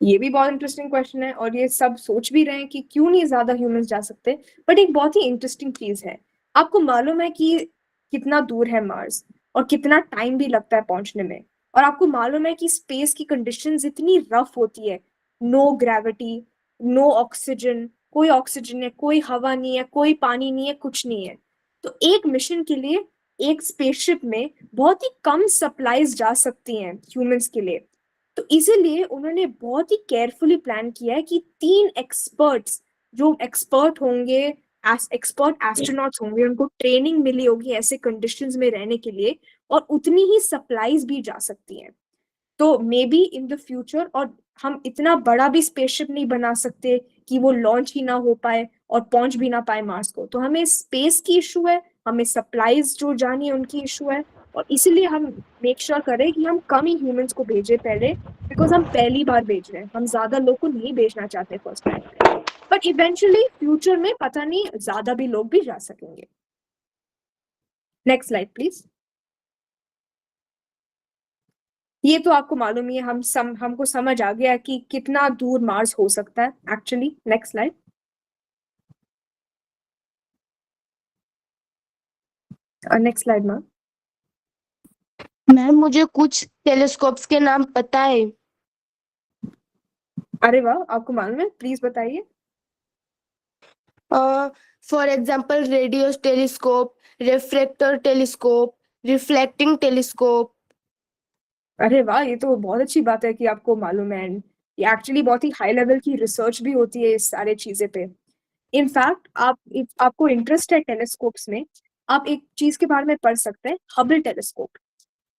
Speaker 4: ये भी बहुत इंटरेस्टिंग क्वेश्चन है, और ये सब सोच भी रहे हैं कि क्यों नहीं ज्यादा ह्यूमंस जा सकते। बट एक बहुत ही इंटरेस्टिंग चीज है, आपको मालूम है कि कितना दूर है मार्स और कितना टाइम भी लगता है पहुंचने में। और आपको मालूम है कि स्पेस की कंडीशंस इतनी रफ होती है, नो ग्रेविटी, नो ऑक्सीजन, कोई ऑक्सीजन है, कोई हवा नहीं है, कोई पानी नहीं है, कुछ नहीं है। तो एक मिशन के लिए एक स्पेसशिप में बहुत ही कम सप्लाईज जा सकती हैं ह्यूमंस के लिए। तो इसीलिए उन्होंने बहुत ही केयरफुली प्लान किया है कि 3 एक्सपर्ट्स, जो एक्सपर्ट होंगे, एक्सपर्ट एस्ट्रोनॉट्स होंगे, उनको ट्रेनिंग मिली होगी ऐसे कंडीशंस में रहने के लिए, और उतनी ही सप्लाईज भी जा सकती हैं। तो may be in the future, और हम इतना बड़ा भी स्पेसशिप नहीं बना सकते कि वो लॉन्च ही ना हो पाए और पहुंच भी ना पाए मार्स को। तो हमें स्पेस की इशू है, हमें सप्लाईज जो जानी है उनकी इशू है, और इसीलिए हम मेक श्योर करें कि हम कम ही ह्यूमंस को भेजें पहले, बिकॉज हम पहली बार भेज रहे हैं, हम ज्यादा लोग को नहीं भेजना चाहते फर्स्ट टाइम पे। बट इवेंचुअली फ्यूचर में पता नहीं ज्यादा भी लोग भी जा सकेंगे। Next slide please. ये तो आपको मालूम ही है, हमको समझ आ गया कि कितना दूर मार्स हो सकता है actually. Next slide. Next slide ma'am.
Speaker 6: Ma'am मुझे कुछ टेलीस्कोप्स के नाम पता है।
Speaker 4: अरे वाह, आपको मालूम है, प्लीज बताइए।
Speaker 6: For example radio telescope, refractor telescope, reflecting telescope.
Speaker 4: अरे वाह, ये तो बहुत अच्छी बात है कि आपको मालूम है। एंड ये एक्चुअली बहुत ही हाई लेवल की रिसर्च भी होती है इस सारे चीजें पे। इनफैक्ट आपको इंटरेस्ट है टेलीस्कोप्स में, आप एक चीज के बारे में पढ़ सकते हैं, हबल टेलीस्कोप।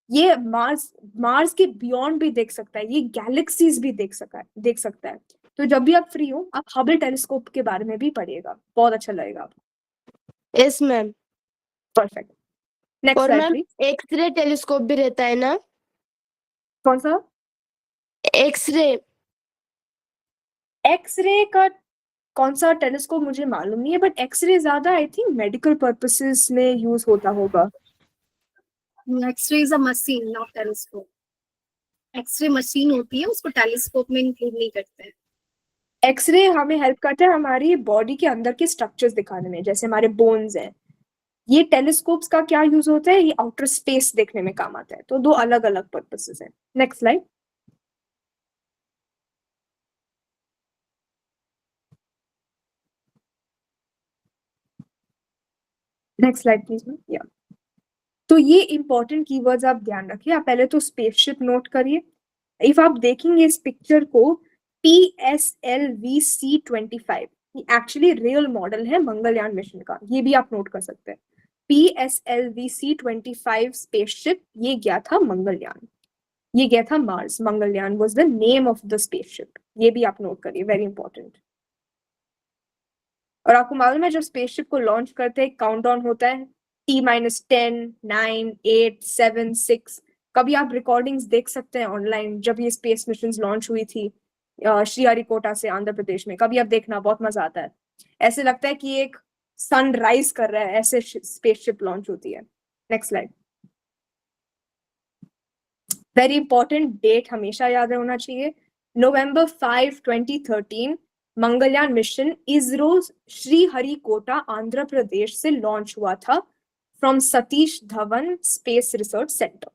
Speaker 4: ये मार्स के बियॉन्ड भी देख सकता है, ये गैलेक्सीज भी देख सकता है। तो जब भी आप फ्री हो, आप हबल टेलीस्कोप के बारे में भी पढ़िएगा, बहुत अच्छा लगेगा आपको।
Speaker 6: Yes ma'am.
Speaker 4: परफेक्ट। नेक्स्ट
Speaker 6: और
Speaker 4: slide
Speaker 6: ma'am
Speaker 4: please.
Speaker 6: X-ray telescope भी रहता है ना?
Speaker 4: कौन सा?
Speaker 6: एक्सरे।
Speaker 4: एक्सरे का कौन सा टेलीस्कोप मुझे मालूम नहीं है, बट एक्सरे ज्यादा आई थिंक मेडिकल पर्पसेस में यूज होता होगा।
Speaker 1: X-ray is a machine not telescope. X-ray machine होती है, उसको टेलीस्कोप में इंक्लूड नहीं करते हैं।
Speaker 4: एक्सरे हमें हेल्प करता है हमारी बॉडी के अंदर के स्ट्रक्चर्स दिखाने में, जैसे हमारे बोन्स हैं। ये टेलीस्कोप्स का क्या यूज होता है, ये आउटर स्पेस देखने में काम आता है। तो दो अलग अलग पर्पसेस हैं। Next slide. Next slide please ma'am. या तो ये इंपॉर्टेंट कीवर्ड्स आप ध्यान रखिए। आप पहले तो स्पेसशिप नोट करिए। इफ आप देखेंगे इस पिक्चर को, PSLV-C25 ये एक्चुअली रियल मॉडल है मंगलयान मिशन का, ये भी आप नोट कर सकते हैं। PSLV-C25 स्पेसशिप, ये गया था मंगलयान, ये गया था Mars. Mangalyaan was the name of the spaceship, ये भी आप नोट करिए, वेरी इंपॉर्टेंट। और आपको मालूम है जब स्पेसशिप को लॉन्च करते हैं काउंटडाउन होता है, T-10, 9, 8, 7, 6। कभी आप रिकॉर्डिंग्स देख सकते हैं ऑनलाइन, जब ये स्पेस मिशन लॉन्च हुई थी श्रीहरिकोटा से आंध्र प्रदेश में, कभी आप देखना, बहुत मजा आता है। ऐसे लगता है कि एक सनराइज कर रहा है, ऐसे स्पेसशिप लॉन्च होती है। Next slide. Very important date हमेशा याद होना चाहिए, November 5, 2013 मंगलयान मिशन इसरो श्रीहरिकोटा आंध्र प्रदेश से लॉन्च हुआ था from Satish Dhawan space research centre.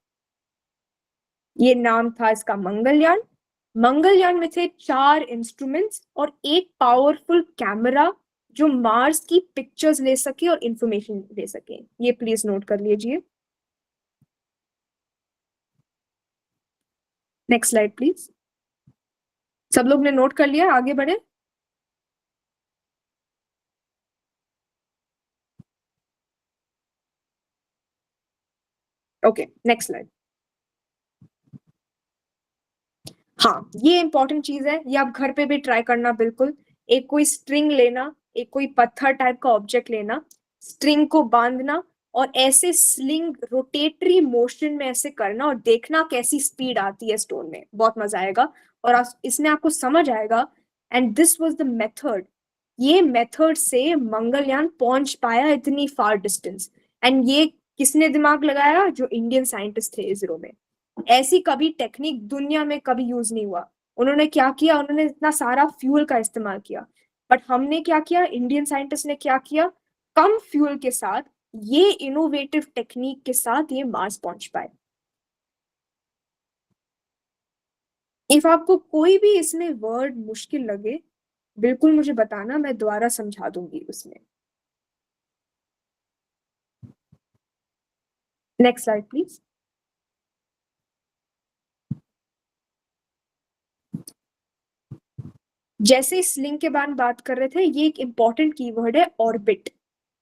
Speaker 4: ये नाम था इसका मंगलयान। मंगलयान में थे 4 इंस्ट्रूमेंट्स और एक पावरफुल कैमरा जो मार्स की पिक्चर्स ले सके और इंफॉर्मेशन ले सके। ये प्लीज नोट कर लीजिए। Next slide please. सब लोग ने नोट कर लिया, आगे बढ़े। Okay, next slide. हाँ, ये इंपॉर्टेंट चीज है, ये आप घर पे भी ट्राई करना बिल्कुल। एक कोई स्ट्रिंग लेना, एक कोई पत्थर टाइप का ऑब्जेक्ट लेना, स्ट्रिंग को बांधना और ऐसे स्लिंग रोटेटरी मोशन में ऐसे करना और देखना कैसी स्पीड आती है स्टोन में। बहुत मजा आएगा और इसमें आपको समझ आएगा। And this was the method, ये मेथड से मंगलयान पहुंच पाया इतनी फार डिस्टेंस। एंड ये किसने दिमाग लगाया? जो इंडियन साइंटिस्ट थे इसरो में। ऐसी कभी टेक्निक दुनिया में कभी यूज नहीं हुआ। उन्होंने क्या किया? उन्होंने इतना सारा फ्यूल का इस्तेमाल किया, बट हमने क्या किया? इंडियन साइंटिस्ट ने क्या किया? कम फ्यूल के साथ, ये इनोवेटिव टेक्निक के साथ ये मार्स पहुंच पाए। इफ आपको कोई भी इसमें वर्ड मुश्किल लगे बिल्कुल मुझे बताना, मैं दोबारा समझा दूंगी उसमें। Next slide please. जैसे इस लिंक के बारे में बात कर रहे थे, ये एक इंपॉर्टेंट कीवर्ड है ऑर्बिट।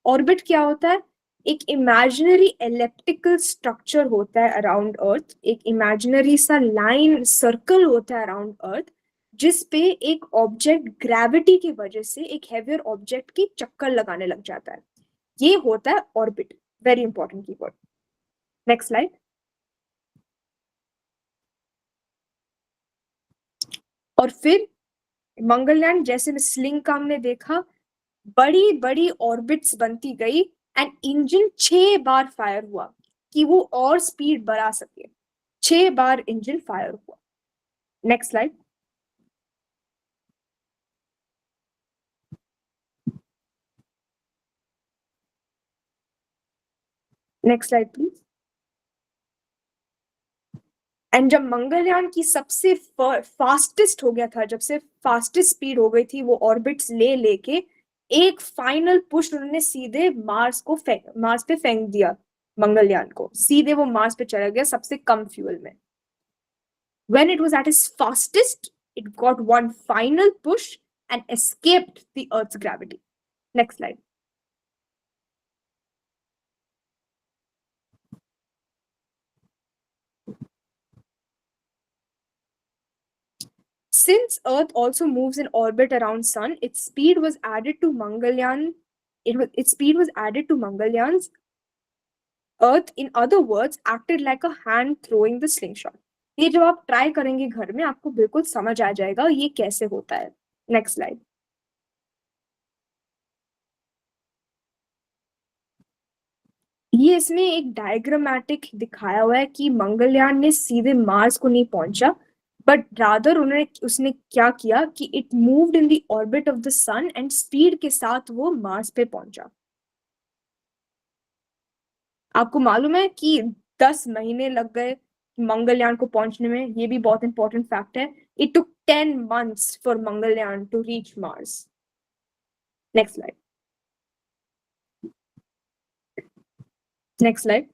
Speaker 4: ऑर्बिट क्या होता है? एक इमेजिनरी एलिप्टिकल स्ट्रक्चर होता है अराउंड अर्थ, एक इमेजिनरी सा लाइन सर्कल होता है अराउंड अर्थ, जिस पे एक ऑब्जेक्ट ग्रेविटी की वजह से एक हेवियर ऑब्जेक्ट की चक्कर लगाने लग जाता है। ये होता है orbit. Very important keyword. Next slide. और फिर मंगलयान जैसे स्लिंग का हमने देखा, बड़ी बड़ी ऑर्बिट्स बनती गई एंड इंजन 6 बार फायर हुआ कि वो और स्पीड बढ़ा सके। 6 बार इंजन फायर हुआ। Next slide. Next slide please. And जब मंगलयान की सबसे फास्टेस्ट हो गया था, जब से फास्टेस्ट स्पीड हो गई थी वो ऑर्बिट्स ले लेके, एक फाइनल पुश उन्होंने सीधे मार्स पे फेंक दिया। मंगलयान को सीधे वो मार्स पे चला गया सबसे कम फ्यूल में। When it was at its fastest, it got one final push and escaped the Earth's gravity. Next slide. Since Earth also moves in orbit around Sun, its speed was added to Mangalyaan. Its speed was added to Mangalyaan's. Earth, in other words, acted like a hand throwing the slingshot. ये जब आप try करेंगे घर में आपको बिल्कुल समझ आ जाएगा ये कैसे होता है। Next slide. ये इसमें एक डायग्रामेटिक दिखाया हुआ है कि मंगलयान ने सीधे मार्स को नहीं पहुंचा, बट रादर उसने क्या किया कि it moved in the orbit of the sun and speed के साथ वो मार्स पे पहुंचा। आपको मालूम है कि 10 महीने लग गए मंगलयान को पहुंचने में, ये भी बहुत इंपॉर्टेंट फैक्ट है। It took 10 months for Mangalyaan to reach Mars. Next slide. Next slide.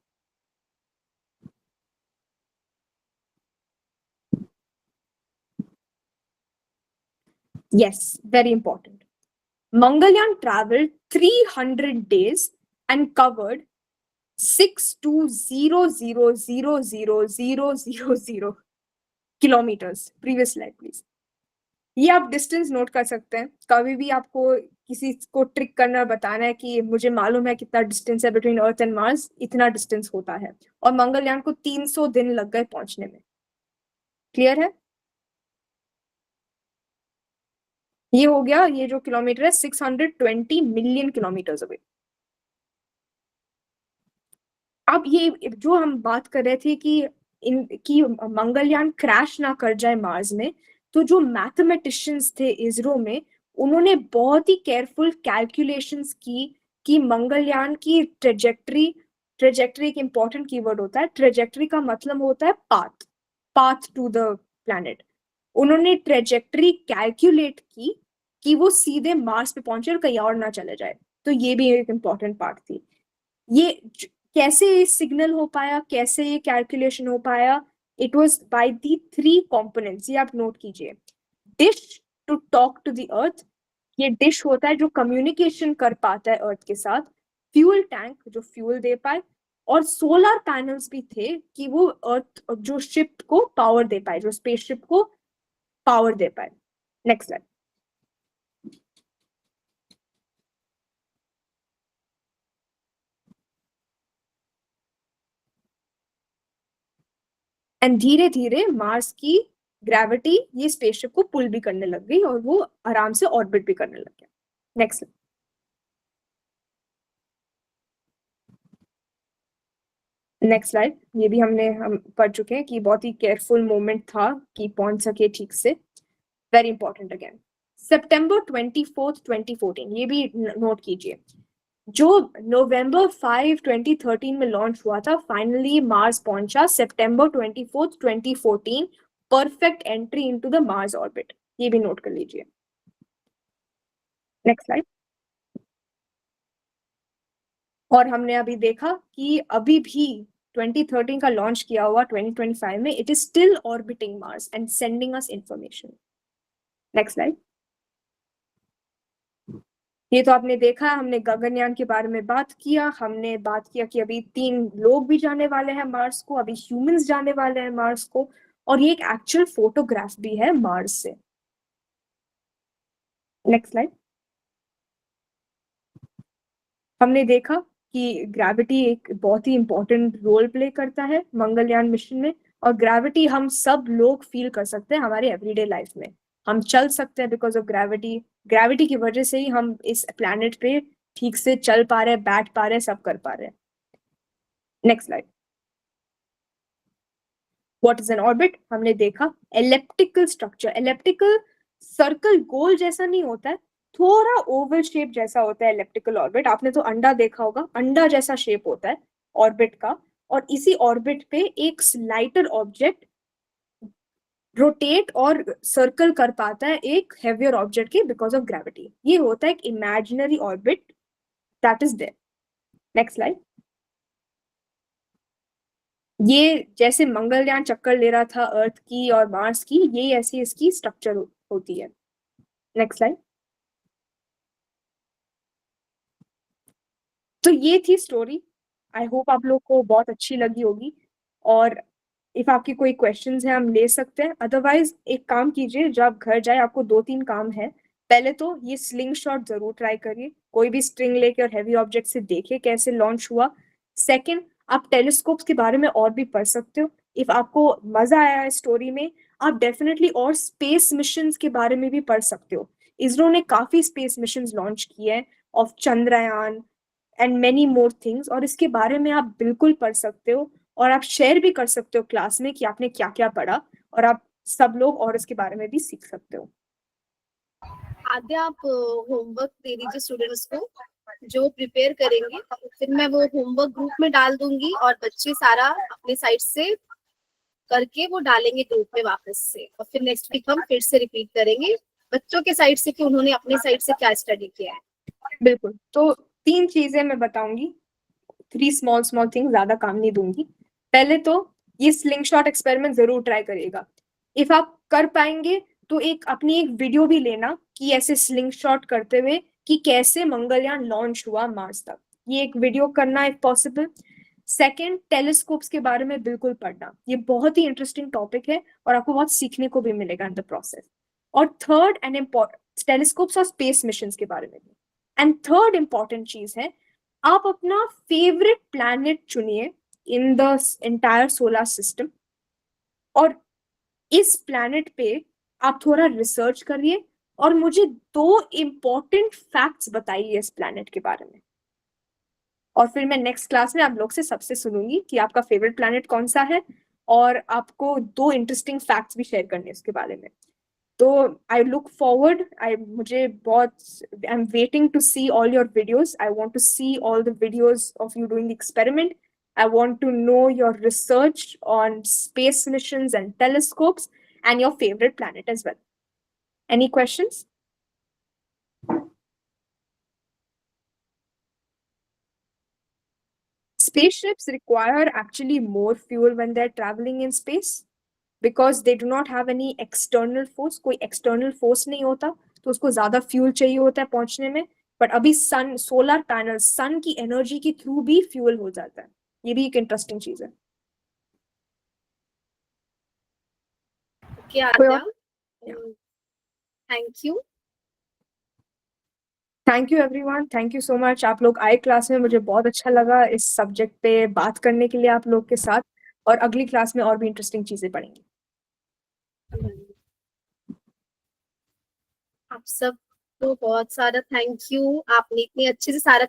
Speaker 4: Yes, very important. Mangalyaan traveled 300 days and covered 620,000,000 kilometers. Previous slide, please. ये आप डिस्टेंस नोट कर सकते हैं। कभी भी आपको किसी को ट्रिक करना बताना है कि मुझे मालूम है कितना डिस्टेंस है बिटवीन अर्थ एंड मार्स, इतना डिस्टेंस होता है। और मंगलयान को 300 दिन लग गए पहुंचने में। क्लियर है? ये हो गया, ये जो किलोमीटर है 620 मिलियन किलोमीटर्स अवे। अब ये जो हम बात कर रहे थे कि मंगलयान क्रैश ना कर जाए मार्स में, तो जो मैथमेटिशियंस थे इसरो में, उन्होंने बहुत ही केयरफुल कैलकुलेशंस की कि मंगलयान की ट्रेजेक्ट्री एक इंपॉर्टेंट कीवर्ड होता है। ट्रेजेक्ट्री का मतलब होता है पाथ टू द प्लैनेट। उन्होंने ट्रेजेक्ट्री कैलकुलेट की कि वो सीधे मार्स पे पहुंचे और कहीं और ना चले जाए। तो ये भी एक इम्पॉर्टेंट पार्ट थी। ये कैसे सिग्नल हो पाया, कैसे ये कैलकुलेशन हो पाया? It was by the 3 components. ये आप नोट कीजिए। Dish to talk to the earth, ये डिश होता है जो कम्युनिकेशन कर पाता है अर्थ के साथ। फ्यूल टैंक जो फ्यूल दे पाए, और सोलर पैनल्स भी थे कि वो अर्थ जो शिप को पावर दे पाए, जो स्पेसशिप को पावर दे पाए। Next slide. एंड धीरे धीरे मार्स की ग्रेविटी ये स्पेसशिप को पुल भी करने लग गई और वो आराम से ऑर्बिट भी करने लग गया। नेक्स्ट। Next slide. ये भी हम पढ़ चुके हैं कि बहुत ही केयरफुल मोमेंट था कि पहुंच सके ठीक से। Very important again. सितंबर 24, 2014, ये भी नोट कीजिए। जो नवंबर 5, 2013 में लॉन्च हुआ था, फाइनली मार्स पहुंचा सितंबर 24, 2014। Perfect entry into the Mars orbit, ये भी नोट कर लीजिए। Next slide. और हमने अभी देखा कि अभी भी 2013 का लॉन्च किया हुआ 2025 में, it is still orbiting Mars and sending us information. Next slide. ये तो आपने देखा, हमने गगनयान के बारे में बात किया। हमने बात किया कि अभी 3 लोग भी जाने वाले हैं मार्स को, अभी ह्यूमंस जाने वाले हैं मार्स को, और ये एक एक्चुअल फोटोग्राफ भी है मार्स से। Next slide. हमने देखा कि ग्रेविटी एक बहुत ही इंपॉर्टेंट रोल प्ले करता है मंगलयान मिशन में, और ग्रेविटी हम सब लोग फील कर सकते हैं हमारे एवरीडे लाइफ में। हम चल सकते हैं बिकॉज ऑफ ग्रेविटी। ग्रेविटी की वजह से ही हम इस प्लैनेट पे ठीक से चल पा रहे हैं, बैठ पा रहे हैं, सब कर पा रहे हैं। Next slide. What is an orbit? हमने देखा एलिप्टिकल स्ट्रक्चर। एलिप्टिकल सर्कल गोल जैसा नहीं होता है, थोड़ा ओवल शेप जैसा होता है एलिप्टिकल ऑर्बिट। आपने तो अंडा देखा होगा, अंडा जैसा शेप होता है ऑर्बिट का, और इसी ऑर्बिट पे एक लाइटर ऑब्जेक्ट रोटेट और सर्कल कर पाता है एक हेवियर ऑब्जेक्ट के बिकॉज ऑफ ग्रेविटी। ये होता है एक imaginary orbit that is there. Next slide. ये जैसे मंगलयान चक्कर ले रहा था अर्थ की और मार्स की, ये ऐसी इसकी स्ट्रक्चर होती है। Next slide. तो ये थी स्टोरी। आई होप आप लोग को बहुत अच्छी लगी होगी, और इफ आपकी कोई क्वेश्चंस है हम ले सकते हैं। अदरवाइज एक काम कीजिए, जब घर जाए आपको 2-3 काम है। पहले तो ये स्लिंग शॉट जरूर ट्राई करिए, कोई भी स्ट्रिंग लेके और हैवी ऑब्जेक्ट से देखिए कैसे लॉन्च हुआ। सेकंड, आप टेलीस्कोप्स के बारे में और भी पढ़ सकते हो। इफ आपको मजा आया है स्टोरी में, आप डेफिनेटली और स्पेस मिशंस के बारे में भी पढ़ सकते हो। इसरो ने काफी स्पेस मिशंस लॉन्च किए हैं, of Chandrayaan and many more things, और इसके बारे में आप बिल्कुल पढ़ सकते हो, और आप शेयर भी कर सकते हो क्लास में कि आपने क्या क्या पढ़ा, और आप सब लोग और इसके बारे में भी सीख सकते हो।
Speaker 1: आद्या, आप होमवर्क दे दीजिए स्टूडेंट्स को जो प्रिपेयर करेंगे, फिर मैं वो होमवर्क ग्रुप में डाल दूंगी और बच्चे सारा अपने साइड से करके वो डालेंगे ग्रुप में वापस से, और फिर नेक्स्ट वीक हम फिर से रिपीट करेंगे बच्चों के साइड से कि उन्होंने अपने साइड से क्या स्टडी किया है।
Speaker 4: बिल्कुल। तो 3 चीजें मैं बताऊंगी, 3 स्मॉल थिंग्स, ज्यादा काम नहीं दूंगी। पहले तो ये स्लिंग शॉट एक्सपेरिमेंट जरूर ट्राई करिएगा। इफ आप कर पाएंगे तो अपनी एक वीडियो भी लेना कि ऐसे स्लिंग शॉट करते हुए कि कैसे मंगलयान लॉन्च हुआ मार्स तक, ये एक वीडियो करना इफ पॉसिबल। सेकेंड, टेलीस्कोप्स के बारे में बिल्कुल पढ़ना, ये बहुत ही इंटरेस्टिंग टॉपिक है और आपको बहुत सीखने को भी मिलेगा इन द प्रोसेस। और थर्ड एंड इम्पोर्टेंट, टेलीस्कोप्स और स्पेस मिशन के बारे में भी। एंड थर्ड इंपॉर्टेंट चीज है, आप अपना फेवरेट प्लैनेट चुनिए in the entire solar system, और इस प्लैनेट पे आप थोड़ा रिसर्च करिए, और मुझे 2 इम्पोर्टेंट फैक्ट्स बताइए इस प्लैनेट के बारे में। और फिर मैं नेक्स्ट क्लास में आप लोग से सबसे सुनूंगी कि आपका फेवरेट प्लैनेट कौन सा है, और आपको 2 इंटरेस्टिंग फैक्ट्स भी शेयर करने उसके बारे में। तो आई लुक फॉरवर्ड, मुझे बहुत, I am waiting to see all your videos. I want to see all the videos of you doing the experiment. I want to know your research on space missions and telescopes and your favorite planet as well. Any questions? Spaceships require actually more fuel when they're traveling in space because they do not have any external force. कोई external force नहीं होता, तो उसको ज्यादा fuel चाहिए होता है पहुंचने में। बट अभी सन, सोलर पैनल, सन की एनर्जी के थ्रू भी फ्यूल हो जाता है। ये भी एक इंटरेस्टिंग चीज है।
Speaker 1: Okay,
Speaker 4: कोई
Speaker 1: Adya.
Speaker 4: और? Yeah.
Speaker 1: Thank you.
Speaker 4: Thank you everyone, thank you so much. आप लोग आए क्लास में, मुझे बहुत अच्छा लगा इस सब्जेक्ट पे बात करने के लिए आप लोग के साथ, और अगली क्लास में और भी इंटरेस्टिंग चीजें पढ़ेंगे।
Speaker 1: आप सब तो बहुत सारा थैंक यू, आपने इतनी अच्छे से सारा